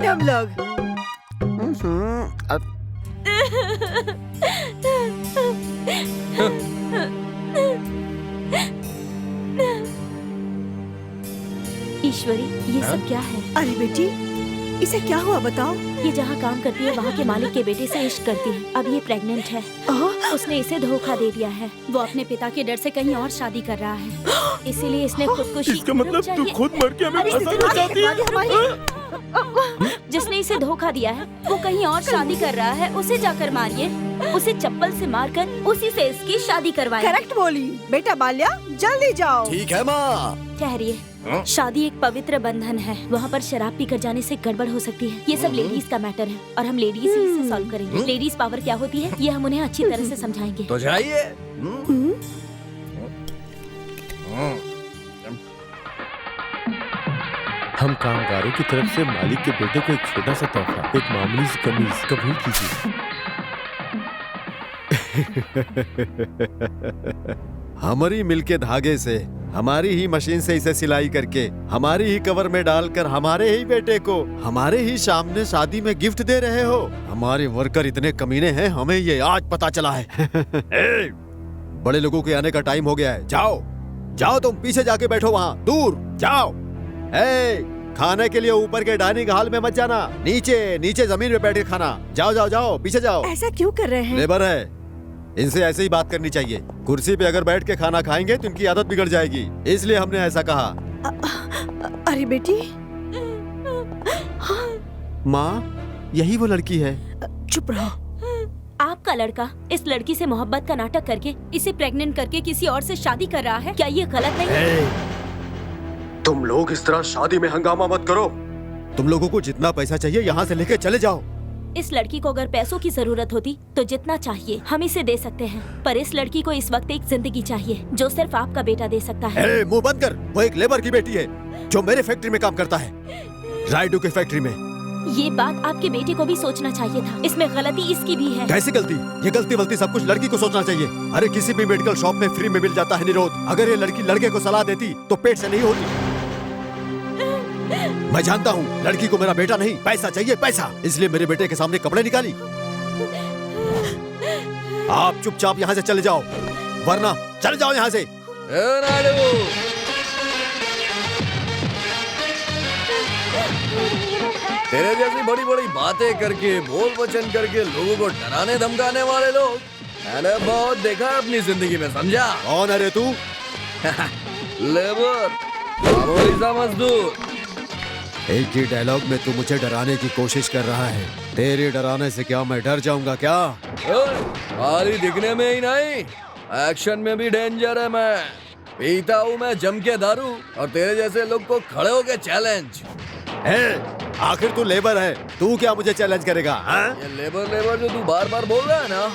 तुम लोग ईश्वरी, ये सब क्या है? अरे बेटी, इसे क्या हुआ बताओ? ये जहाँ काम करती है वहाँ के मालिक के बेटे से इश्क करती है। अब ये प्रेग्नेंट है। उसने इसे धोखा दे दिया है। वो अपने पिता के डर से कहीं और शादी कर रहा है, इसीलिए इसने खुदकुशी। इसका मतलब तू खुद मर के हमें फंसाना चाहती है? जिसने इसे धोखा दिया है वो कहीं और शादी कर रहा है, उसे जाकर मारिए। उसे चप्पल से मारकर उसी से इसकी शादी करवाएं। करेक्ट बोली बेटा बाल्या, जल्दी जाओ। ठीक है माँ। ठहरिए, शादी एक पवित्र बंधन है, वहाँ पर शराब पीकर जाने से गड़बड़ हो सकती है। ये सब लेडीज का मैटर है और हम लेडीज ही इसे सॉल्व करेंगे। लेडीज पावर क्या होती है ये हम उन्हें अच्छी तरह से समझाएंगे। तो जाइए। हम कामगारों की तरफ से मालिक के बेटे को एक छोटा सा तोहफा, एक मामूली सी कमीज कबूल कीजिए। हमारी मिल के धागे से हमारी ही मशीन से इसे सिलाई करके, हमारी ही कवर में डालकर, हमारे ही बेटे को हमारे ही सामने शादी में गिफ्ट दे रहे हो। हमारे वर्कर इतने कमीने हैं, हमें ये आज पता चला है। ए, बड़े लोगों के आने का टाइम हो गया है। जाओ जाओ, तुम पीछे जाके बैठो, वहाँ दूर जाओ। खाने के लिए ऊपर के डाइनिंग हॉल में मत जाना, नीचे नीचे जमीन पे बैठ के खाना। जाओ जाओ जाओ, पीछे जाओ। ऐसा क्यों कर रहे हैं? लेबर है, इनसे ऐसे ही बात करनी चाहिए। कुर्सी पे अगर बैठ के खाना खाएंगे तो इनकी आदत बिगड़ जाएगी, इसलिए हमने ऐसा कहा। अरे बेटी। माँ, यही वो लड़की है। चुप रहो। आपका लड़का इस लड़की से मोहब्बत का नाटक करके इसे प्रेग्नेंट करके किसी और से शादी कर रहा है, क्या ये गलत नहीं है? तुम लोग इस तरह शादी में हंगामा मत करो। तुम लोगों को जितना पैसा चाहिए यहाँ से लेके चले जाओ। इस लड़की को अगर पैसों की जरूरत होती तो जितना चाहिए हम इसे दे सकते हैं, पर इस लड़की को इस वक्त एक जिंदगी चाहिए जो सिर्फ आपका बेटा दे सकता है। मुंह बंद कर, वो एक लेबर की बेटी है जो मेरे फैक्ट्री में काम करता है, राइडू के फैक्ट्री में। ये बात आपके बेटे को भी सोचना चाहिए था, इसमें गलती इसकी भी है। कैसी गलती? ये गलती वलती सब कुछ लड़की को सोचना चाहिए। अरे किसी भी मेडिकल शॉप में फ्री में मिल जाता है निरोध। अगर ये लड़की लड़के को सलाह देती तो पेट से नहीं होती। मैं जानता हूँ लड़की को मेरा बेटा नहीं, पैसा चाहिए, पैसा। इसलिए मेरे बेटे के सामने कपड़े निकाली। आप चुपचाप यहाँ से चले जाओ, वरना चले जाओ यहाँ से। तेरे जैसी बड़ी बड़ी बातें करके, बोल वचन करके लोगों को डराने धमकाने वाले लोग मैंने बहुत देखा है अपनी जिंदगी में, समझा? कौन है रे तू? लेबर, मजदूर। एक ही डायलॉग में तू मुझे डराने की कोशिश कर रहा है। तेरे डराने से क्या मैं डर जाऊंगा क्या? खाली दिखने में ही नहीं, एक्शन में भी डेंजर है। मैं पीता हूँ मैं जम के दारू, और तेरे जैसे लोग को खड़े होके चैलेंज। आखिर तू लेबर है, तू क्या मुझे चैलेंज करेगा? ये लेबर जो तू बार बार बोल रहा है ना,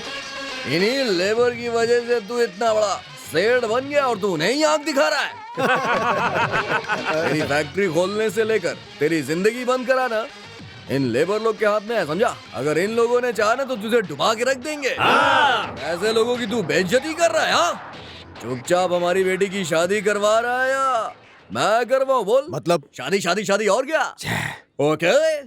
इन्हीं लेबर की वजह से तू इतना बड़ा सेठ बन गया और तू नहीं आंख दिखा रहा है। तेरी फैक्ट्री खोलने से लेकर तेरी जिंदगी बंद कराना इन लेबर लोग के हाथ में है, समझा? अगर इन लोगों ने चाहा ना तो तुझे डुबा के रख देंगे। ऐसे लोगों की तू बेइज्जती कर रहा है। हाँ, चुपचाप हमारी बेटी की शादी करवा रहा है या मैं करवाऊं? बोल। मतलब शादी शादी शादी और क्या? ओके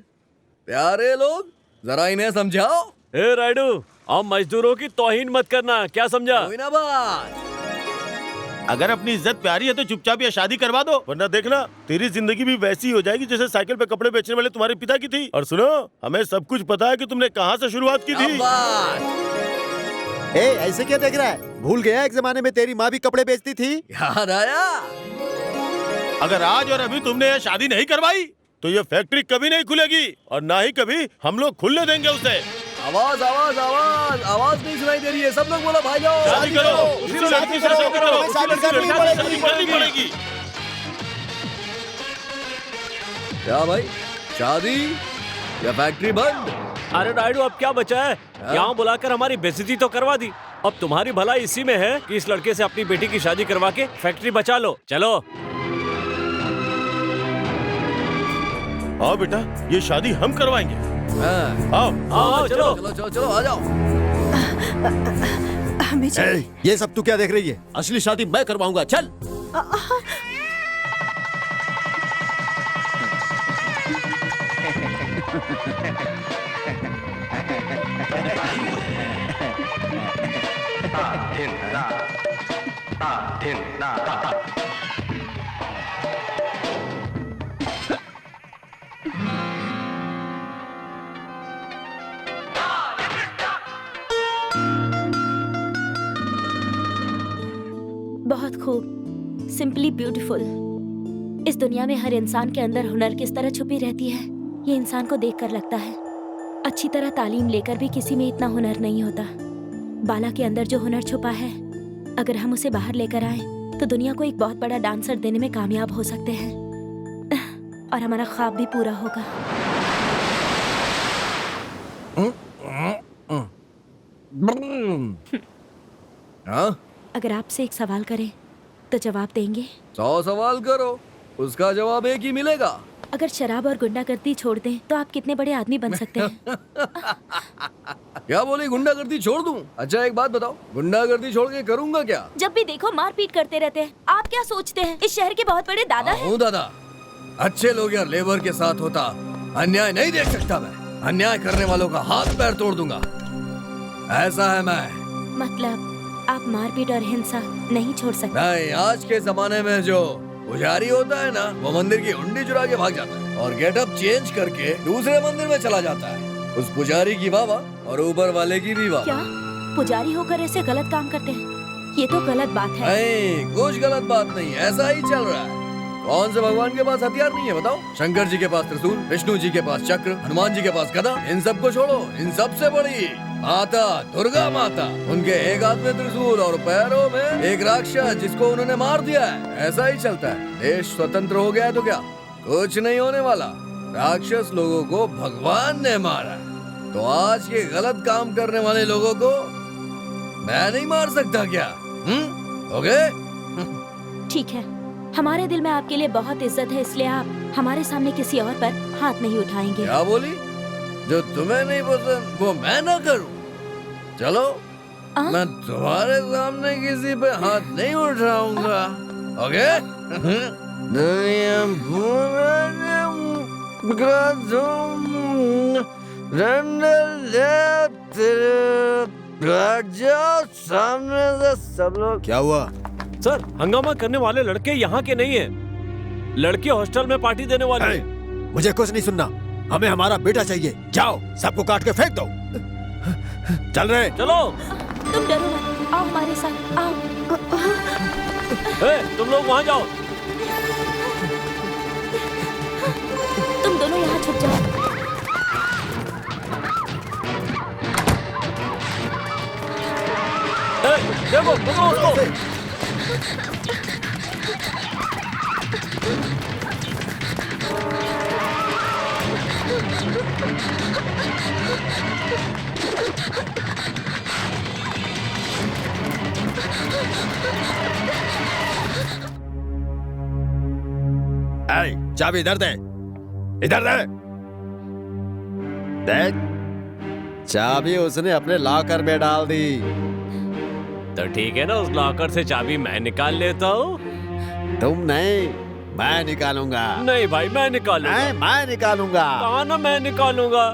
प्यारे लोग, जरा इन्हें समझाओ। ए राइडू, आप मजदूरों की तौहीन मत करना, क्या समझा? कोई ना बात। अगर अपनी इज्जत प्यारी है तो चुपचाप ये शादी करवा दो, वरना देखना तेरी जिंदगी भी वैसी हो जाएगी जैसे साइकिल पे कपड़े बेचने वाले तुम्हारे पिता की थी। और सुनो, हमें सब कुछ पता है कि तुमने कहाँ से शुरुआत की थी। ऐसे क्या देख रहा है? भूल गया एक जमाने में तेरी माँ भी कपड़े बेचती थी? याद आया? अगर आज और अभी तुमने ये शादी नहीं करवाई तो ये फैक्ट्री कभी नहीं खुलेगी और ना ही कभी हम लोग खुलने देंगे उसे। आवाज आवाज आवाज आवाज नहीं सुनाई दे रही है। सब लोग बोलो भाई जाओ शादी करो, उसी लड़की से शादी करो, उसी लड़की से शादी करनी पड़ेगी। क्या भाई, शादी या फैक्ट्री बंद? अरे राइडू, अब क्या बचा है? यहाँ बुलाकर हमारी बेइज्जती तो करवा दी, अब तुम्हारी भलाई इसी में है कि इस लड़के से अपनी बेटी की शादी करवा के फैक्ट्री बचा लो। चलो आओ बेटा, ये शादी हम करवाएंगे। आओ आओ, चलो चलो चलो चलो आ जाओ। हमें ये सब तू क्या देख रही है? असली शादी मैं करवाऊंगा, चल। बहुत खूब, सिंपली ब्यूटीफुल। इस दुनिया में हर इंसान के अंदर हुनर किस तरह छुपी रहती है, ये इंसान को देखकर लगता है। अच्छी तरह तालीम लेकर भी किसी में इतना हुनर नहीं होता। बाला के अंदर जो हुनर छुपा है, अगर हम उसे बाहर लेकर आए तो दुनिया को एक बहुत बड़ा डांसर देने में कामयाब हो सकते हैं और हमारा ख्वाब भी पूरा होगा। हाँ? अगर आपसे एक सवाल करें तो जवाब देंगे? 100 सवाल करो, उसका जवाब एक ही मिलेगा। अगर शराब और गुंडागर्दी छोड़ दें तो आप कितने बड़े आदमी बन सकते हैं? क्या बोली? गुंडागर्दी छोड़ दूं? अच्छा एक बात बताओ, गुंडागर्दी छोड़ के करूंगा क्या? जब भी देखो मारपीट करते रहते हैं। आप क्या सोचते हैं इस शहर के बहुत बड़े दादा हैं? हूँ दादा। अच्छे लोग या लेबर के साथ होता अन्याय नहीं देख सकता मैं। अन्याय करने वालों का हाथ पैर तोड़ दूंगा, ऐसा है मैं। मतलब आप मारपीट और हिंसा नहीं छोड़ सकते? नहीं, आज के जमाने में जो पुजारी होता है ना, वो मंदिर की हुंडी चुरा के भाग जाता है और गेटअप चेंज करके दूसरे मंदिर में चला जाता है। उस पुजारी की वाह और ऊपर वाले की भी वाह। क्या पुजारी होकर ऐसे गलत काम करते हैं? ये तो गलत बात है। नहीं, कुछ गलत बात नहीं, ऐसा ही चल रहा है। कौन से भगवान के पास हथियार नहीं है बताओ? शंकर जी के पास त्रिशूल, विष्णु जी के पास चक्र, हनुमान जी के पास गदा। इन सब को छोड़ो, इन सबसे बड़ी माता दुर्गा माता, उनके एक हाथ में त्रिशूल और पैरों में एक राक्षस जिसको उन्होंने मार दिया है। ऐसा ही चलता है। देश स्वतंत्र हो गया है तो क्या? कुछ नहीं होने वाला। राक्षस लोगों को भगवान ने मारा, तो आज के गलत काम करने वाले लोगों को मैं नहीं मार सकता क्या? ओके? ठीक है, हमारे दिल में आपके लिए बहुत इज्जत है, इसलिए आप हमारे सामने किसी और पर हाथ नहीं उठाएंगे। क्या बोली? जो तुम्हें नहीं पसंद वो मैं ना करूं? चलो, मैं तुम्हारे सामने किसी पे हाथ नहीं उठाऊंगा। ओके? सामने से सब लोग। क्या हुआ? सर, हंगामा करने वाले लड़के यहाँ के नहीं हैं। लड़के हॉस्टल में पार्टी देने वाले हैं। मुझे कुछ नहीं सुनना, हमें हमारा बेटा चाहिए। जाओ, सबको काट के फेंक दो। चल रहे। चलो। तुम डरो मत, आओ हमारे साथ, आओ। तुम लोग वहाँ जाओ। तुम दोनों यहाँ छुप जाओ। देखो, देखो उसको। चाबी इधर दे, इधर दे। देख, चाबी उसने अपने लॉकर में डाल दी। तो ठीक है ना, उस लॉकर से चाबी मैं निकाल लेता हूँ। तुम नहीं, मैं निकालूंगा। नहीं भाई, मैं निकालूंगा। नहीं, मैं निकालूंगा। कहा ना मैं निकालूंगा।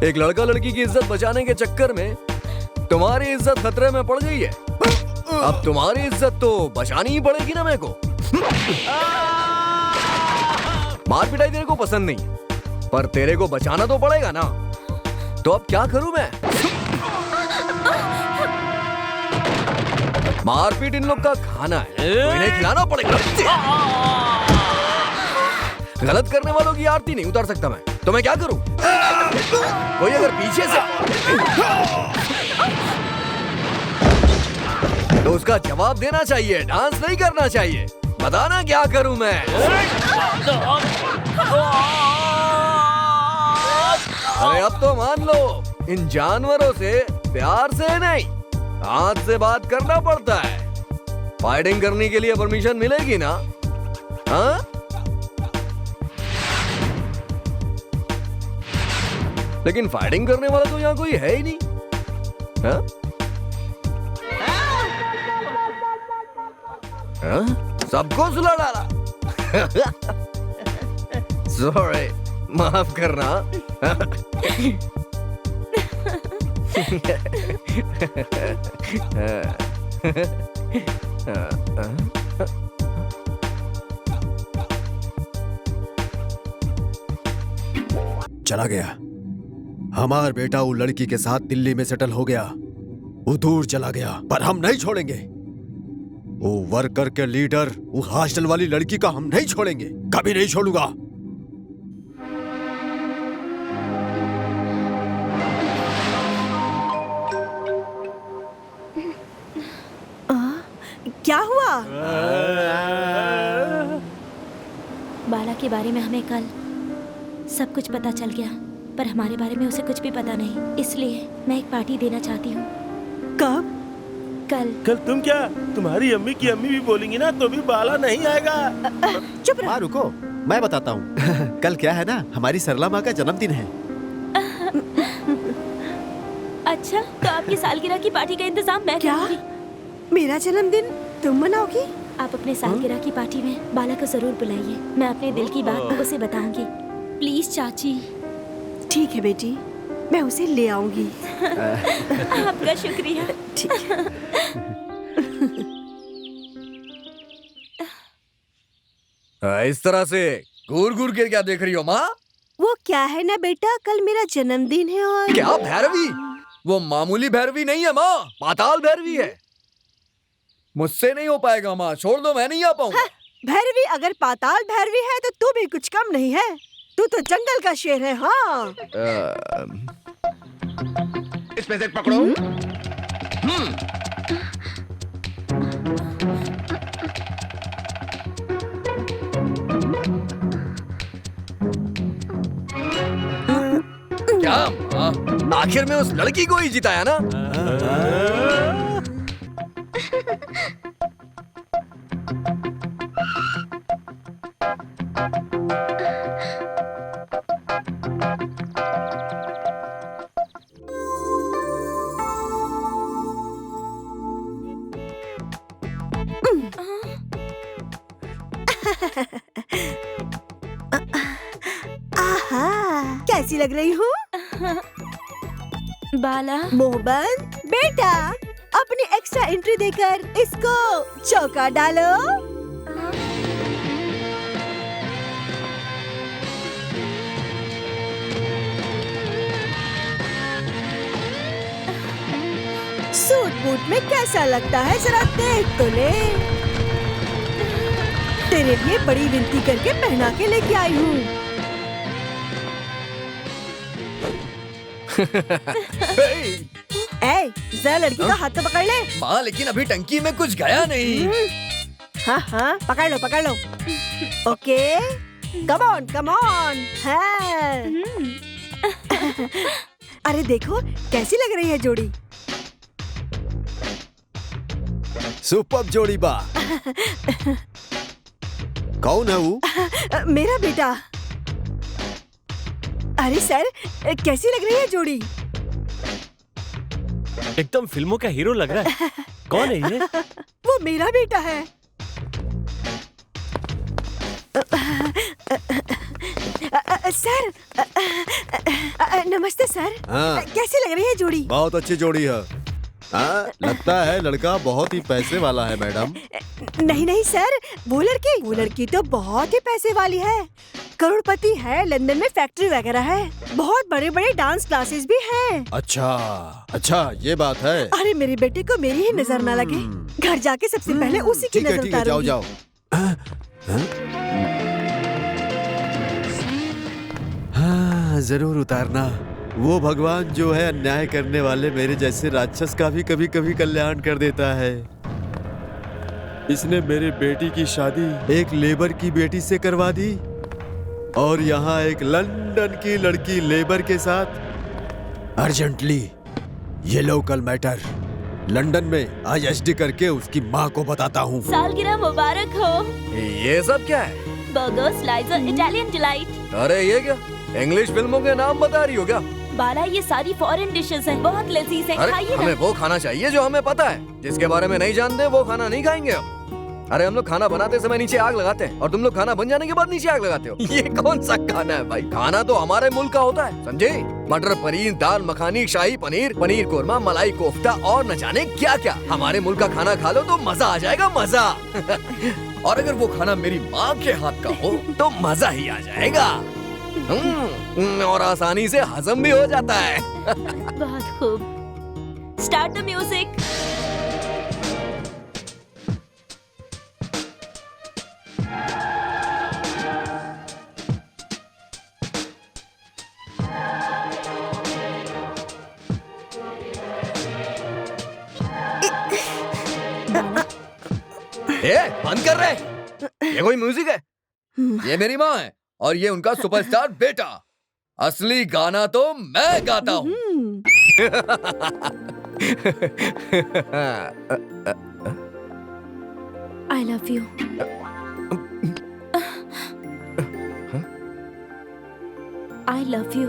एक लड़का लड़की की इज्जत बचाने के चक्कर में तुम्हारी इज्जत खतरे में पड़ गई है। अब तुम्हारी इज्जत तो बचानी ही पड़ेगी ना मेरे को। मार पिटाई तेरे को पसंद नहीं, पर तेरे को बचाना तो पड़ेगा ना। तो अब क्या करूं मैं? मारपीट इन लोग का खाना है, तो इन्हें खिलाना पड़ेगा। गलत करने वालों की आरती नहीं उतार सकता मैं, तो मैं क्या करूं? कोई अगर पीछे से तो उसका जवाब देना चाहिए, डांस नहीं करना चाहिए। बताना क्या करूं मैं? अरे अब तो मान लो, इन जानवरों से प्यार से नहीं, हाथ से बात करना पड़ता है। फाइटिंग करने के लिए परमिशन मिलेगी ना? हाँ? लेकिन फाइटिंग करने वाला तो यहाँ कोई है ही नहीं। हाँ? हाँ? सबको सुला डाला। सॉरी, माफ करना। चला गया। हमार बेटा वो लड़की के साथ दिल्ली में सेटल हो गया, वो दूर चला गया, पर हम नहीं छोड़ेंगे। वो वर्कर के लीडर, वो हॉस्टल वाली लड़की का हम नहीं छोड़ेंगे, कभी नहीं छोड़ूंगा। क्या हुआ? बाला के बारे में हमें कल सब कुछ पता चल गया, पर हमारे बारे में उसे कुछ भी पता नहीं। इसलिए मैं एक पार्टी देना चाहती हूँ। कब? कल तुम क्या, तुम्हारी अम्मी की अम्मी भी बोलेंगी ना तो भी बाला नहीं आएगा। चुप रहो। माँ रुको, मैं बताता हूँ। कल क्या है ना, हमारी सरला माँ का जन्मदिन है। अच्छा, तो आपकी सालगिरह की पार्टी का इंतजाम मैं क्या? करूंगी। मेरा जन्मदिन तुम मनाओगी? आप अपने सालगिरह की पार्टी में बाला को जरूर बुलाइए। मैं अपने दिल की बात उसे बताऊंगी। प्लीज चाची। ठीक है बेटी, मैं उसे ले आऊंगी। आपका शुक्रिया। ठीक है। इस तरह से घूर घूर के क्या देख रही हो माँ? वो क्या है ना बेटा, कल मेरा जन्मदिन है और क्या भैरवी? वो मामूली भैरवी नहीं है माँ, पाताल भैरवी है। मुझसे नहीं हो पाएगा माँ, छोड़ दो, मैं नहीं आ पाऊंगा। भैरवी अगर पाताल भैरवी है तो तू भी कुछ कम नहीं है। तू तो जंगल का शेर है। हाँ, इसमें से पकड़ो। क्या माँ? आखिर में उस लड़की को ही जिताया ना? आहा, कैसी लग रही हूँ? बाला, मोहब्बत बेटा, अपनी एक्स्ट्रा एंट्री देकर इसको चौका डालो। सूट बूट में कैसा लगता है जरा देख तो ले। तेरे लिए बड़ी विनती करके पहना के लेके आई हूँ। ए, जरा लड़की का हाथ तो पकड़ ले। माँ लेकिन अभी टंकी में कुछ गया नहीं। हाँ हाँ, पकड़ लो पकड़ लो। Okay, come on come on. हाँ। अरे देखो कैसी लग रही है जोड़ी। सुपर्ब जोड़ी बा। कौन है वो? मेरा बेटा। अरे सर, कैसी लग रही है जोड़ी? एकदम फिल्मों का हीरो लग रहा है। कौन है ये? वो मेरा बेटा है। सर, नमस्ते सर। हाँ। कैसी लग रही है जोड़ी? बहुत अच्छी जोड़ी है। हाँ, लगता है लड़का बहुत ही पैसे वाला है मैडम। नहीं नहीं सर, वो लड़की तो बहुत ही पैसे वाली है। करोड़पति है, लंदन में फैक्ट्री वगैरह है, बहुत बड़े बड़े डांस क्लासेस भी हैं। अच्छा अच्छा, ये बात है। अरे मेरे बेटे को मेरी ही नजर ना लगे, घर जाके सबसे पहले उसी की नजर ठीक है, जाओ उतारूंगी। जाओ। हाँ, जरूर उतारना। वो भगवान जो है अन्याय करने वाले मेरे जैसे राक्षस का भी कभी कभी कल्याण कर देता है। इसने मेरे बेटी की शादी एक लेबर की बेटी से करवा दी और यहाँ एक लंदन की लड़की लेबर के साथ। अर्जेंटली ये लोकल मैटर लंदन में ISD करके उसकी माँ को बताता हूँ। सालगिरह मुबारक हो। ये सब क्या है? बर्गर, स्लाइस और इटालियन डिलाइट। अरे ये क्या, इंग्लिश फिल्मों के नाम बता रही हो क्या? बाला, ये सारी फॉरेन डिशेस हैं, बहुत लजीज हैं, अरे खाइए हमें ना। वो खाना चाहिए जो हमें पता है, जिसके बारे में नहीं जानते वो खाना नहीं खाएंगे हम। अरे हम लोग खाना बनाते समय नीचे आग लगाते हैं और तुम लोग खाना बन जाने के बाद नीचे आग लगाते हो। ये कौन सा खाना है भाई? खाना तो हमारे मुल्क का होता है, समझे? मटर पनीर, दाल मखानी, शाही पनीर, पनीर कोरमा, मलाई कोफ्ता और न जाने क्या क्या। हमारे मुल्क का खाना खा लो तो मजा आ जाएगा, मजा। और अगर वो खाना मेरी माँ के हाथ का हो तो मजा ही आ जाएगा। और आसानी से हजम भी हो जाता है। बहुत खूब। Start the music. बंद कर रहे। ये कोई म्यूजिक है? ये मेरी माँ है और ये उनका सुपरस्टार बेटा। असली गाना तो मैं गाता हूँ। I love you. I love you.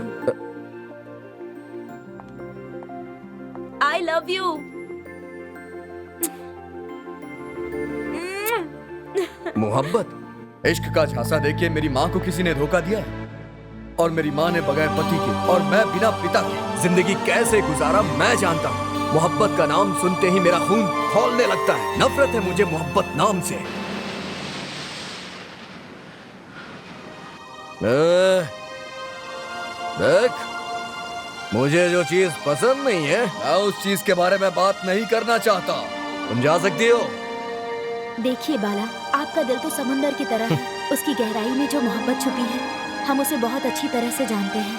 I love you. मोहब्बत, इश्क का झांसा देके मेरी माँ को किसी ने धोखा दिया है और मेरी माँ ने बगैर पति के और मैं बिना पिता के जिंदगी कैसे गुजारा मैं जानता हूँ। मोहब्बत का नाम सुनते ही मेरा खून खौलने लगता है। नफरत है मुझे मोहब्बत नाम से। देख, मुझे जो चीज पसंद नहीं है मैं उस चीज के बारे में बात नहीं करना चाहता। तुम जा सकती हो। देखिए बाला, आपका दिल तो समुंदर की तरह है। उसकी गहराई में जो मोहब्बत छुपी है हम उसे बहुत अच्छी तरह से जानते हैं।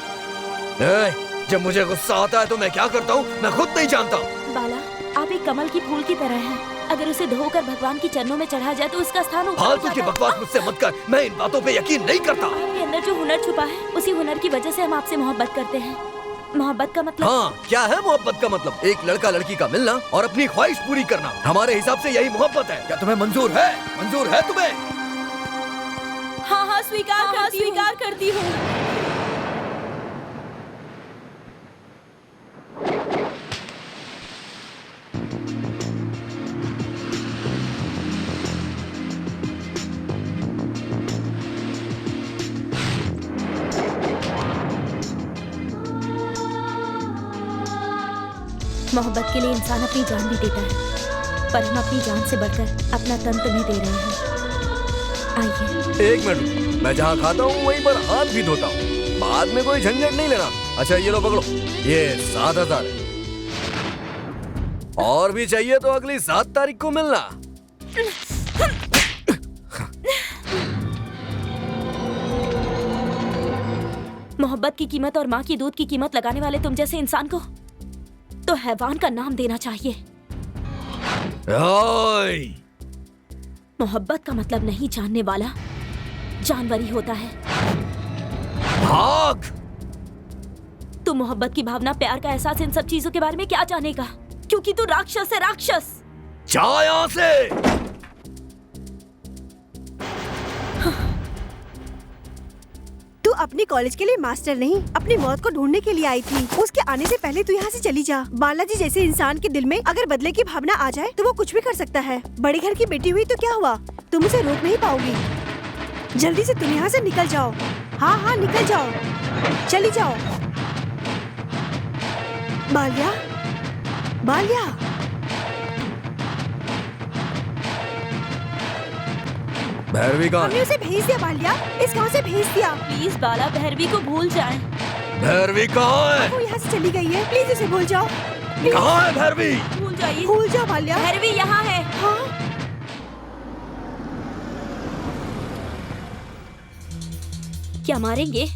जब मुझे गुस्सा आता है तो मैं क्या करता हूँ मैं खुद नहीं जानता। बाला, आप एक कमल की फूल की तरह हैं। अगर उसे धोकर भगवान की चरणों में चढ़ा जाए तो उसका स्थान ऊपर हो फालतू जाता की है। बकवास मुझसे मत कर। मैं इन बातों पे यकीन नहीं करता। आपके अंदर जो हुनर छुपा है उसी हुनर की वजह से हम आपसे मोहब्बत करते हैं। मोहब्बत का मतलब? हाँ, क्या है मोहब्बत का मतलब? एक लड़का लड़की का मिलना और अपनी ख्वाहिश पूरी करना। हमारे हिसाब से यही मोहब्बत है। क्या तुम्हें मंजूर है? मंजूर है तुम्हें? हाँ हाँ, स्वीकार करती हूँ। मोहब्बत के लिए इंसान अपनी जान भी देता है, पर हम अपनी जान से बढ़कर अपना तन तुम्हें दे रहे हैं। आइए। एक मिनट, मैं जहाँ खाता हूँ वहीं पर हाथ भी धोता हूँ। बाद में कोई झंझट नहीं लेना। अच्छा ये लो पकड़ो, ये 7,000 है। और भी चाहिए तो अगली 7 तारीख को मिलना। मोहब्बत की कीमत और माँ की दूध की कीमत लगाने वाले तुम जैसे इंसान को तो हैवान का नाम देना चाहिए। मोहब्बत का मतलब नहीं जानने वाला जानवर ही होता है। भाग! तू मोहब्बत की भावना, प्यार का एहसास, इन सब चीजों के बारे में क्या जानेगा? क्योंकि तू राक्षस है, राक्षस। जा यहाँ से। तू अपने कॉलेज के लिए मास्टर नहीं, अपनी मौत को ढूंढने के लिए आई थी। उसके आने से पहले तू यहाँ से चली जा। बालाजी जैसे इंसान के दिल में अगर बदले की भावना आ जाए तो वो कुछ भी कर सकता है। बड़े घर की बेटी हुई तो क्या हुआ, तुम उसे रोक नहीं पाओगी। जल्दी से तुम यहाँ से निकल जाओ। हाँ हाँ निकल जाओ, चली जाओ। बाल्या, बाल्या। भैरवी कहाँ? हमने उसे भेज दिया बाल्या, इस गांव से भेज दिया। प्लीज बाला, भैरवी को भूल जाएं। भैरवी कहाँ है? वो यहाँ से चली गई है, प्लीज उसे भूल जाओ। कहाँ है भैरवी? भूल जाइए। भूल जाओ बाल्या। भैरवी यहाँ है। हाँ? क्या मारेंगे?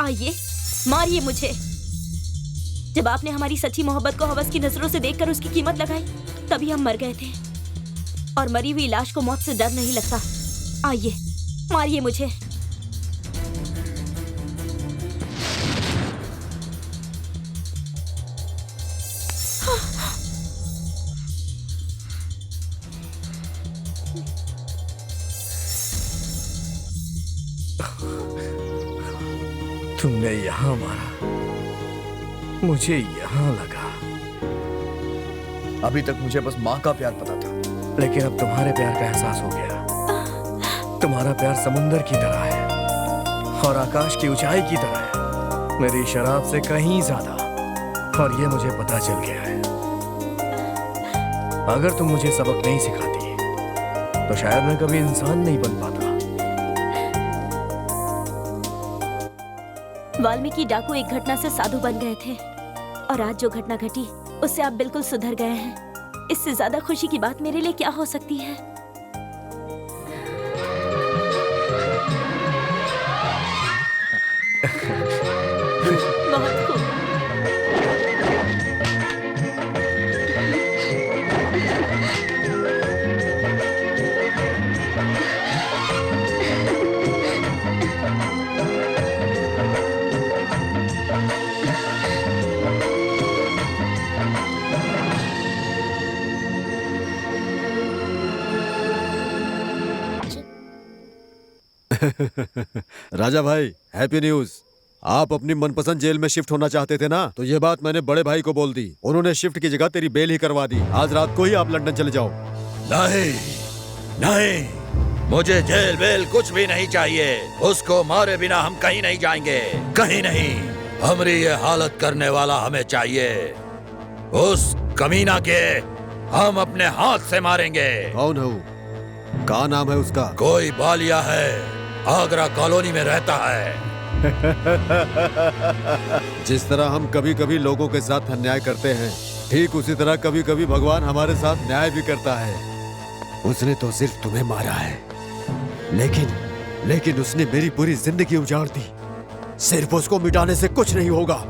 आइए, मारिए मुझे। जब आपने हमारी सच्ची मोहब्बत को हवस की नजरों से देखकर उसकी कीमत लगाई, तभी हम मर गए थे। और मरी हुई लाश को मौत से डर नहीं लगता। आइए, मारिए मुझे। तुमने यहाँ मारा, मुझे यहाँ लगा। अभी तक मुझे बस माँ का प्यार पता था, लेकिन अब तुम्हारे प्यार का एहसास हो गया। तुम्हारा प्यार समुंदर की तरह है और आकाश की ऊंचाई की तरह है, मेरी शराब से कहीं ज्यादा। और ये मुझे पता चल गया है। अगर तुम मुझे सबक नहीं सिखाती तो शायद मैं कभी इंसान नहीं बन पाता। वाल्मीकि डाकू एक घटना से साधु बन गए थे और आज जो घटना घटी उससे आप बिल्कुल सुधर गए हैं। इससे ज्यादा खुशी की बात मेरे लिए क्या हो सकती है? बहुत खूब। राजा भाई, हैप्पी न्यूज। आप अपनी मनपसंद जेल में शिफ्ट होना चाहते थे ना, तो ये बात मैंने बड़े भाई को बोल दी। उन्होंने शिफ्ट की जगह तेरी बेल ही करवा दी। आज रात को ही आप लंदन चले जाओ। नहीं नहीं, मुझे जेल बेल कुछ भी नहीं चाहिए। उसको मारे बिना हम कहीं नहीं जाएंगे, कहीं नहीं। हमारी ये हालत करने वाला हमें चाहिए। उस कमीना के हम अपने हाथ से मारेंगे। कौन है वो? क्या नाम है उसका? कोई बालिया है, आगरा कॉलोनी में रहता है। जिस तरह हम कभी कभी लोगों के साथ अन्याय करते हैं, ठीक उसी तरह कभी कभी भगवान हमारे साथ न्याय भी करता है। उसने तो सिर्फ तुम्हें मारा है, लेकिन उसने मेरी पूरी जिंदगी उजाड़ दी। सिर्फ उसको मिटाने से कुछ नहीं होगा,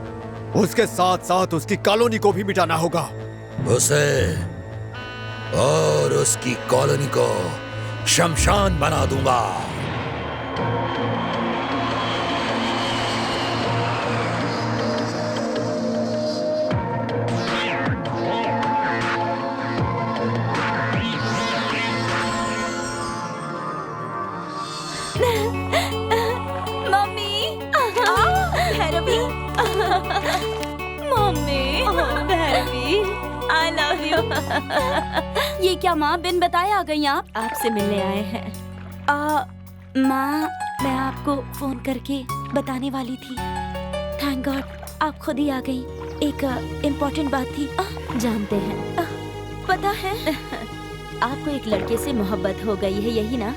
उसके साथ साथ उसकी कॉलोनी को भी मिटाना होगा। उसे और उसकी कॉलोनी को शमशान बना दूंगा। Mummy, Bhairavi, mummy, Bhairavi, I love you। ये क्या माँ, बिन बताए आ गई आप? आपसे मिलने आए हैं। माँ, मैं आपको फोन करके बताने वाली थी। थैंक गॉड आप खुद ही आ गई। एक इम्पोर्टेंट बात थी। जानते हैं, पता है आपको एक लड़के से मोहब्बत हो गई है, यही ना?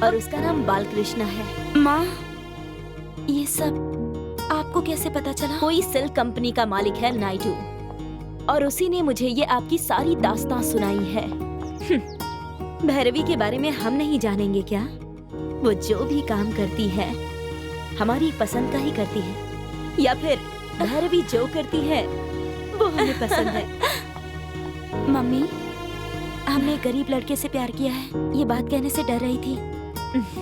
और उसका नाम बालकृष्ण है। माँ, ये सब आपको कैसे पता चला? कोई सिल्क कंपनी का मालिक है नायडू, और उसी ने मुझे ये आपकी सारी दास्तां सुनाई है। भैरवी के बारे में हम नहीं जानेंगे क्या? वो जो भी काम करती है हमारी पसंद का ही करती है, या फिर भैरवी जो करती है वो हमें पसंद है। मम्मी, हमने गरीब लड़के से प्यार किया है, ये बात कहने से डर रही थी,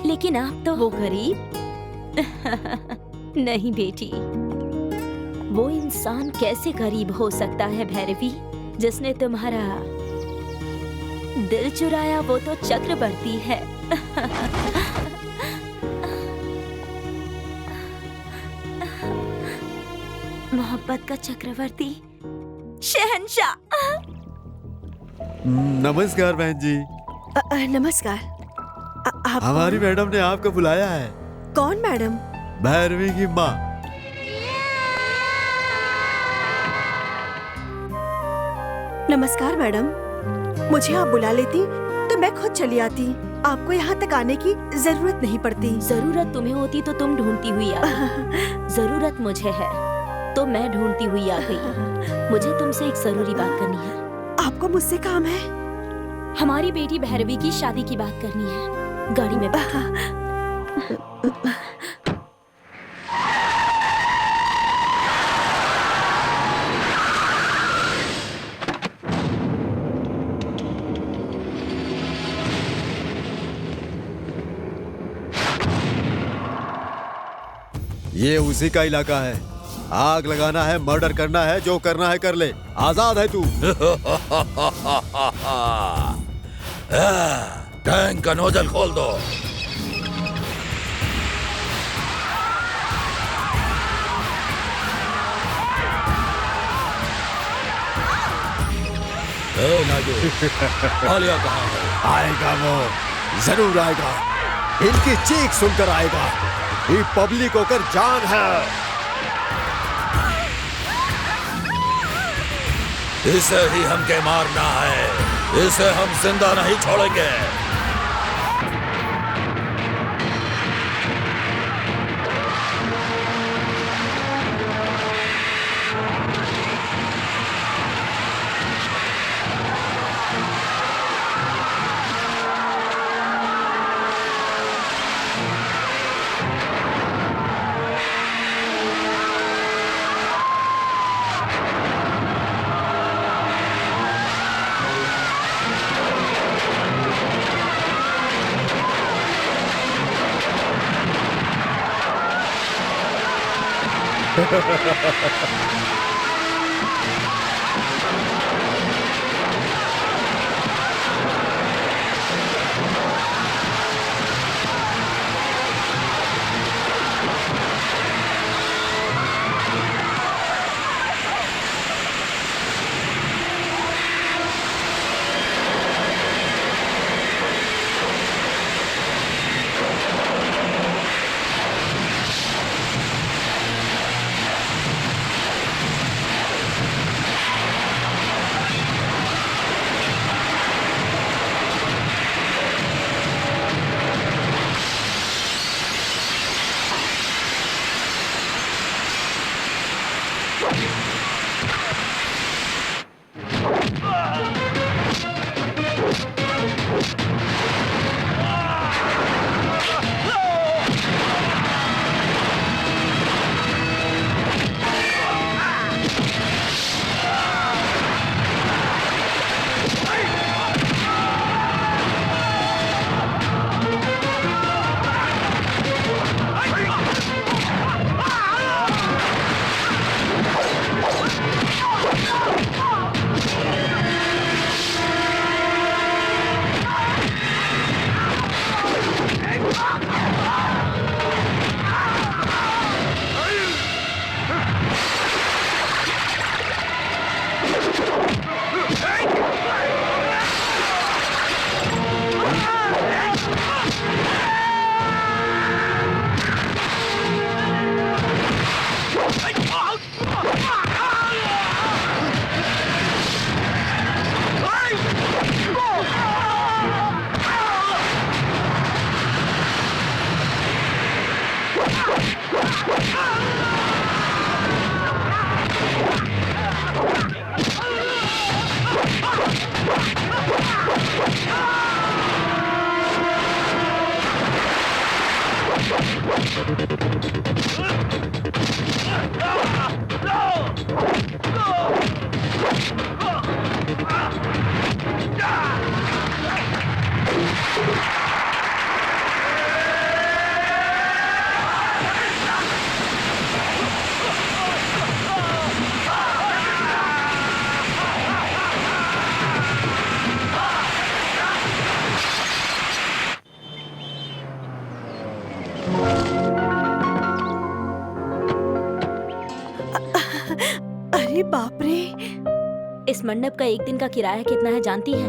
लेकिन आप तो। वो गरीब नहीं बेटी, वो इंसान कैसे गरीब हो सकता है भैरवी, जिसने तुम्हारा दिल चुराया? वो तो चक्रवर्ती है। मोहब्बत का चक्रवर्ती, शहंशाह। नमस्कार बहन जी। नमस्कार। आप हमारी मैडम ने आपको बुलाया है। कौन मैडम? भैरवी की माँ। नमस्कार मैडम, मुझे आप बुला लेती तो मैं खुद चली आती। आपको यहाँ तक आने की जरूरत नहीं पड़ती। जरूरत तुम्हें होती तो तुम ढूंढती हुई आ गई। जरूरत मुझे है तो मैं ढूंढती हुई आ गई। मुझे तुमसे एक जरूरी बात करनी है। आपको मुझसे काम है? हमारी बेटी भैरवी की शादी की बात करनी है। गाड़ी में बैठो। ये उसी का इलाका है। आग लगाना है, मर्डर करना है, जो करना है कर ले। आजाद है तू। टैंक का नोजल खोल दो। नायडू, आलिया कहाँ है? आएगा वो, जरूर आएगा। इनकी चीख सुनकर आएगा। ये पब्लिक होकर जान है। इसे ही हमके मारना है, इसे हम जिंदा नहीं छोड़ेंगे। अरे बाप रे, इस मंडप का एक दिन का किराया कितना है जानती हैं?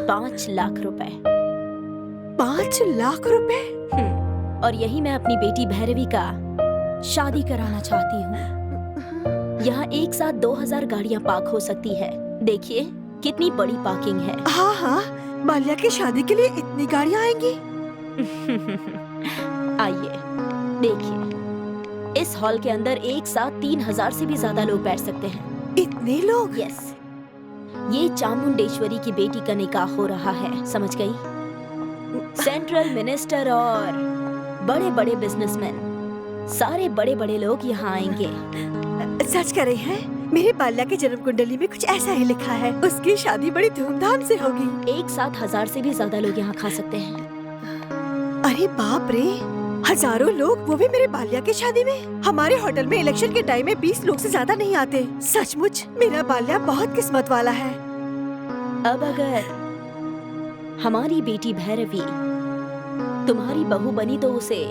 5 लाख रुपए। 5 लाख रुपए? और यही मैं अपनी बेटी भैरवी का शादी कराना चाहती हूँ। यहाँ एक साथ 2000 गाड़ियाँ पार्क हो सकती है। देखिए कितनी बड़ी पार्किंग है। हाँ हाँ, बाल्या की शादी के लिए इतनी गाड़ियाँ आएंगी? आइए देखिए, इस हॉल के अंदर एक साथ 3000 से भी ज्यादा लोग बैठ सकते हैं। इतने लोग? यस, ये चामुंडेश्वरी की बेटी का निकाह हो रहा है, समझ गई? सेंट्रल मिनिस्टर और बड़े बड़े बिजनेसमैन, सारे बड़े बड़े लोग यहाँ आएंगे। सच कह रही हैं? मेरी बाल्या की जन्म कुंडली में कुछ ऐसा ही लिखा है, उसकी शादी बड़ी धूमधाम से होगी। एक साथ 1000 से भी ज्यादा लोग यहाँ खा सकते हैं। अरे बाप रे, हजारों लोग, वो भी मेरे बाल्या की शादी में? हमारे होटल में इलेक्शन के टाइम में 20 लोग से ज्यादा नहीं आते। सचमुच मेरा बाल्या बहुत किस्मत वाला है। अब अगर हमारी बेटी भैरवी तुम्हारी बहू बनी तो उसे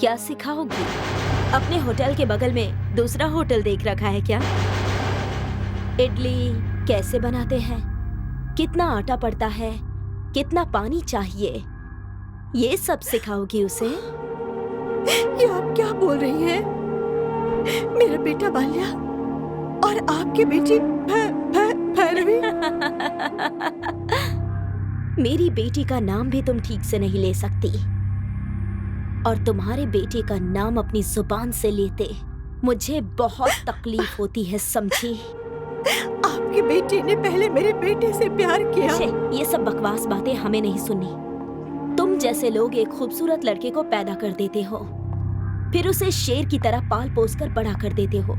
क्या सिखाओगी? अपने होटल के बगल में दूसरा होटल देख रखा है क्या? इडली कैसे बनाते हैं, कितना आटा पड़ता है, कितना पानी चाहिए, ये सब सिखाओगी उसे? ये आप क्या बोल रही हैं? मेरा बेटा बाल्या और आपकी बेटी भैरवी? मेरी बेटी का नाम भी तुम ठीक से नहीं ले सकती, और तुम्हारे बेटे का नाम अपनी जुबान से लेते मुझे बहुत तकलीफ होती है, समझी? आपकी बेटी ने पहले मेरे बेटे से प्यार किया। ये सब बकवास बातें हमें नहीं सुननी। तुम जैसे लोग एक खूबसूरत लड़के को पैदा कर देते हो, फिर उसे शेर की तरह पाल पोस कर बड़ा कर देते हो,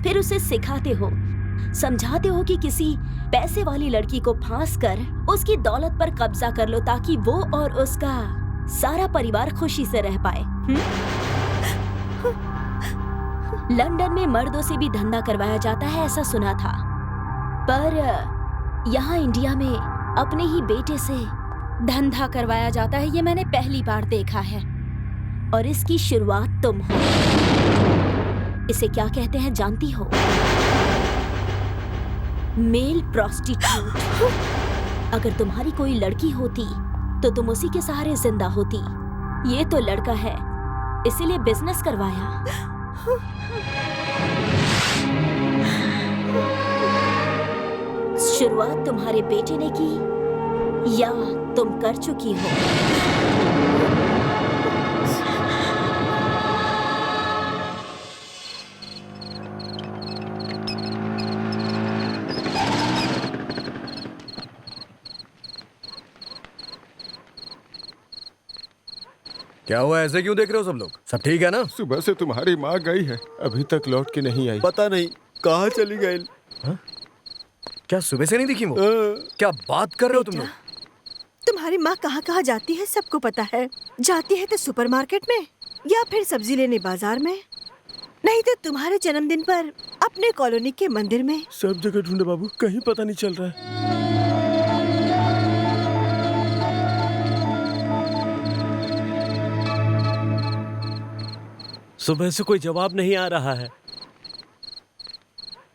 फिर उसे सिखाते हो, समझाते हो कि किसी पैसे वाली लड़की को फांस कर उसकी दौलत पर कब्जा कर लो ताकि वो और उसका सारा परिवार खुशी से रह पाए। लंदन में मर्दों से भी धंधा करवाया जाता है, ऐसा सुना था, पर यहाँ इंडिया में अपने ही बेटे से धंधा करवाया जाता है, ये मैंने पहली बार देखा है। और इसकी शुरुआत तुम हो। इसे क्या कहते हैं जानती हो? Male prostitute. अगर तुम्हारी कोई लड़की होती तो तुम उसी के सहारे जिंदा होती। ये तो लड़का है, इसीलिए बिजनेस करवाया। शुरुआत तुम्हारे बेटे ने की या तुम कर चुकी हो? क्या हुआ, ऐसे क्यों देख रहे हो सब लोग? सब ठीक है ना? सुबह से तुम्हारी माँ गई है, अभी तक लौट के नहीं आई। पता नहीं कहाँ चली गई। क्या सुबह से नहीं दिखी वो? क्या बात कर रहे हो तुम लोग? तुम्हारी माँ कहाँ कहाँ जाती है सबको पता है। जाती है तो सुपरमार्केट में या फिर सब्जी लेने बाजार में, नहीं तो तुम्हारे जन्मदिन पर अपने कॉलोनी के मंदिर में। सब जगह ढूंढे बाबू, कहीं पता नहीं चल रहा है। सुबह से कोई जवाब नहीं आ रहा है।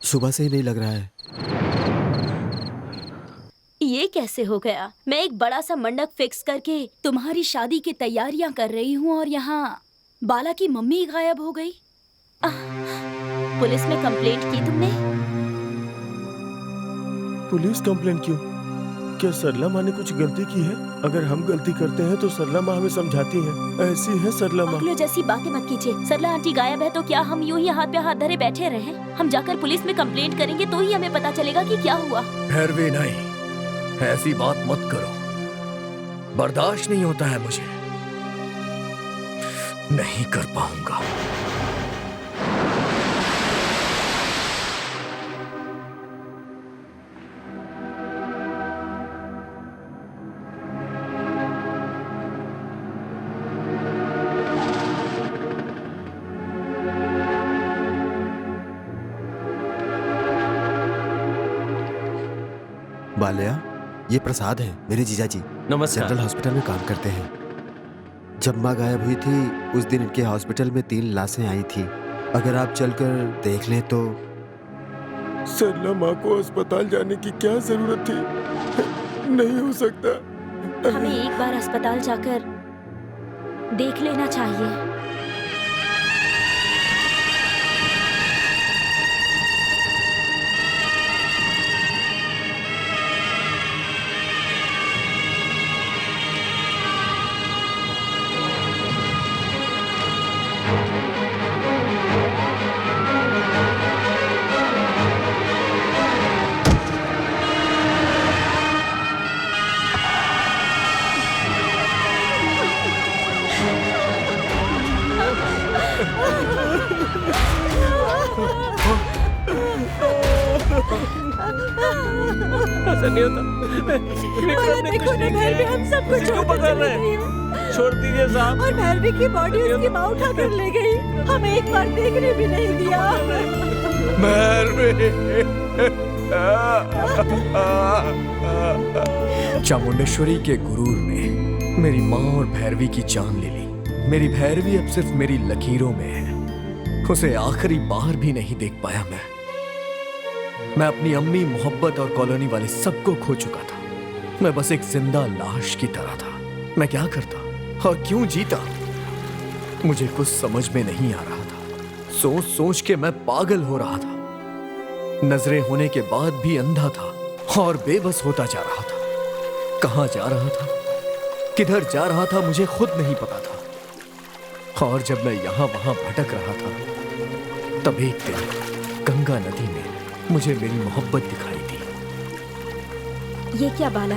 सुबह से ही नहीं लग रहा है। ये कैसे हो गया? मैं एक बड़ा सा मंडप फिक्स करके तुम्हारी शादी की तैयारियां कर रही हूँ और यहाँ बाला की मम्मी गायब हो गई। पुलिस में कंप्लेंट की तुमने? पुलिस कंप्लेंट क्यों? क्या सरला माँ ने कुछ गलती की है? अगर हम गलती करते हैं तो सरला माँ हमें समझाती है। ऐसी है सरला माँ। पागलों जैसी बातें मत कीजिए। सरला आंटी गायब है तो क्या हम यूं ही हाथ पे हाथ धरे बैठे रहें? हम जाकर पुलिस में कंप्लेंट करेंगे तो ही हमें पता चलेगा कि क्या हुआ। भैरवी नहीं, ऐसी बात मत करो। बर्दाश्त नहीं होता है मुझे, नहीं कर पाऊंगा। बाल्या, ये प्रसाद है, मेरे जीजाजी नमस्कार। जनरल हॉस्पिटल में काम करते हैं। जब माँ गायब हुई थी उस दिन इनके हॉस्पिटल में 3 लाशें आई थी। अगर आप चलकर देख लें तो। सरला माँ को अस्पताल जाने की क्या जरूरत थी? नहीं हो सकता। हमें एक बार अस्पताल जाकर देख लेना चाहिए। ऐसा नहीं होता। देखो ना भैरवी, हम सबको क्यों पकड़ रहे हैं? छोड़ दीजिए साहब। और भैरवी की बॉडी उसकी माँ उठा कर ले गई। हमें एक बार देखने भी नहीं दिया। चामुंडेश्वरी के गुरूर ने मेरी माँ और भैरवी की जान ले ली। मेरी भैरवी अब सिर्फ मेरी लकीरों में है। उसे आखिरी बार भी नहीं देख पाया मैं अपनी अम्मी, मोहब्बत और कॉलोनी वाले सबको खो चुका था। मैं बस एक जिंदा लाश की तरह था। मैं क्या करता और क्यों जीता, मुझे कुछ समझ में नहीं आ रहा था। सोच सोच के मैं पागल हो रहा था। नजरें होने के बाद भी अंधा था और बेबस होता जा रहा था। कहाँ जा रहा था, किधर जा रहा था, मुझे खुद नहीं पता था। और जब मैं यहाँ वहां भटक रहा था, तब एक दिन गंगा नदी में मुझे मेरी मोहब्बत दिखाई दी। ये क्या बाला,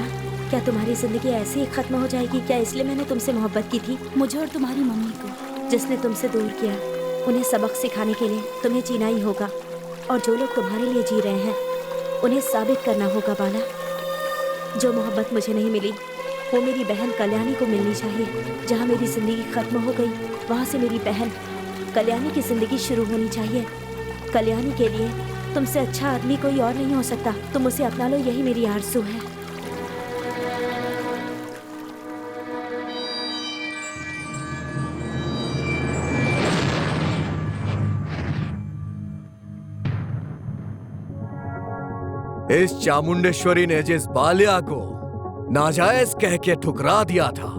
क्या तुम्हारी जिंदगी ऐसे ही खत्म हो जाएगी क्या? इसलिए मैंने तुमसे मोहब्बत की थी। मुझे और तुम्हारी मम्मी को, जिसने तुमसे दूर किया, उन्हें सबक सिखाने के लिए तुम्हें जीना ही होगा। और जो लोग तुम्हारे लिए जी रहे हैं उन्हें साबित करना होगा बाला। जो मोहब्बत मुझे नहीं मिली वो मेरी बहन कल्याणी को मिलनी चाहिए। जहाँ मेरी जिंदगी खत्म हो गई वहाँ से मेरी बहन कल्याणी की जिंदगी शुरू होनी चाहिए। कल्याणी के लिए तुमसे अच्छा आदमी कोई और नहीं हो सकता। तुम उसे अपना लो, यही मेरी आरज़ू है। इस चामुंडेश्वरी ने जिस बाल्या को नाजायज कह के ठुकरा दिया था,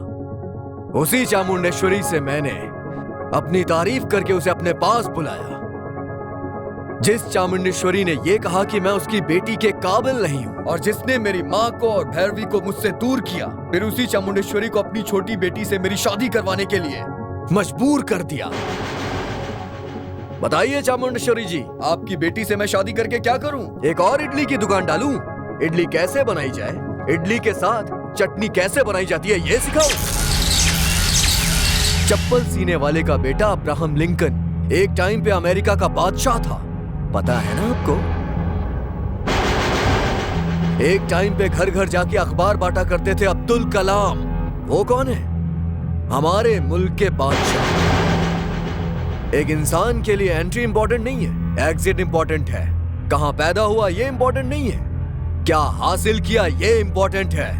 उसी चामुंडेश्वरी से मैंने अपनी तारीफ करके उसे अपने पास बुलाया। जिस चामुंडेश्वरी ने यह कहा कि मैं उसकी बेटी के काबिल नहीं हूं और जिसने मेरी माँ को और भैरवी को मुझसे दूर किया, फिर उसी चामुंडेश्वरी को अपनी छोटी बेटी से मेरी शादी करवाने के लिए मजबूर कर दिया। बताइए चामुंडेश्वरी जी, आपकी बेटी से मैं शादी करके क्या करूं? एक और इडली की दुकान डालूं? इडली कैसे बनाई जाए, इडली के साथ चटनी कैसे बनाई जाती है, ये सिखाऊं? चप्पल सीने वाले का बेटा अब्राहम लिंकन एक टाइम पे अमेरिका का बादशाह था, पता है ना आपको? एक टाइम पे घर घर जाके अखबार बांटा करते थे अब्दुल कलाम। वो कौन है? हमारे मुल्क के बादशाह। एक इंसान के लिए एंट्री इंपॉर्टेंट नहीं है, एग्जिट इंपॉर्टेंट है। कहां पैदा हुआ ये इंपॉर्टेंट नहीं है, क्या हासिल किया ये इंपॉर्टेंट है।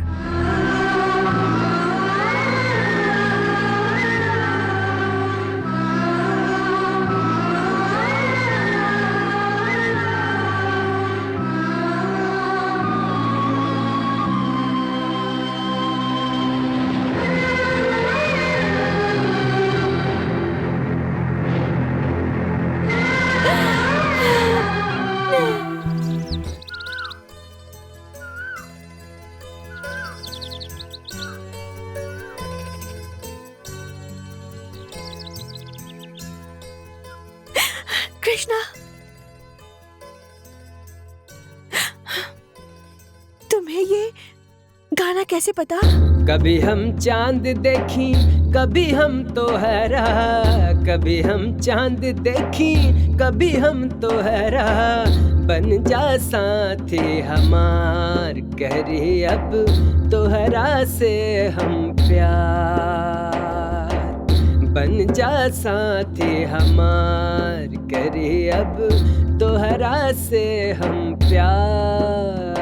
कृष्णा, तुम्हें ये गाना कैसे पता? कभी हम चांद देखी, कभी हम तो हैरा, कभी हम चांद देखी, कभी हम तो हैरा, बन जा साथी हमार, कह रही अब तोहरा से हम प्यार, बन जा साथी हमार, कह रही अब तोहरा से हम प्यार।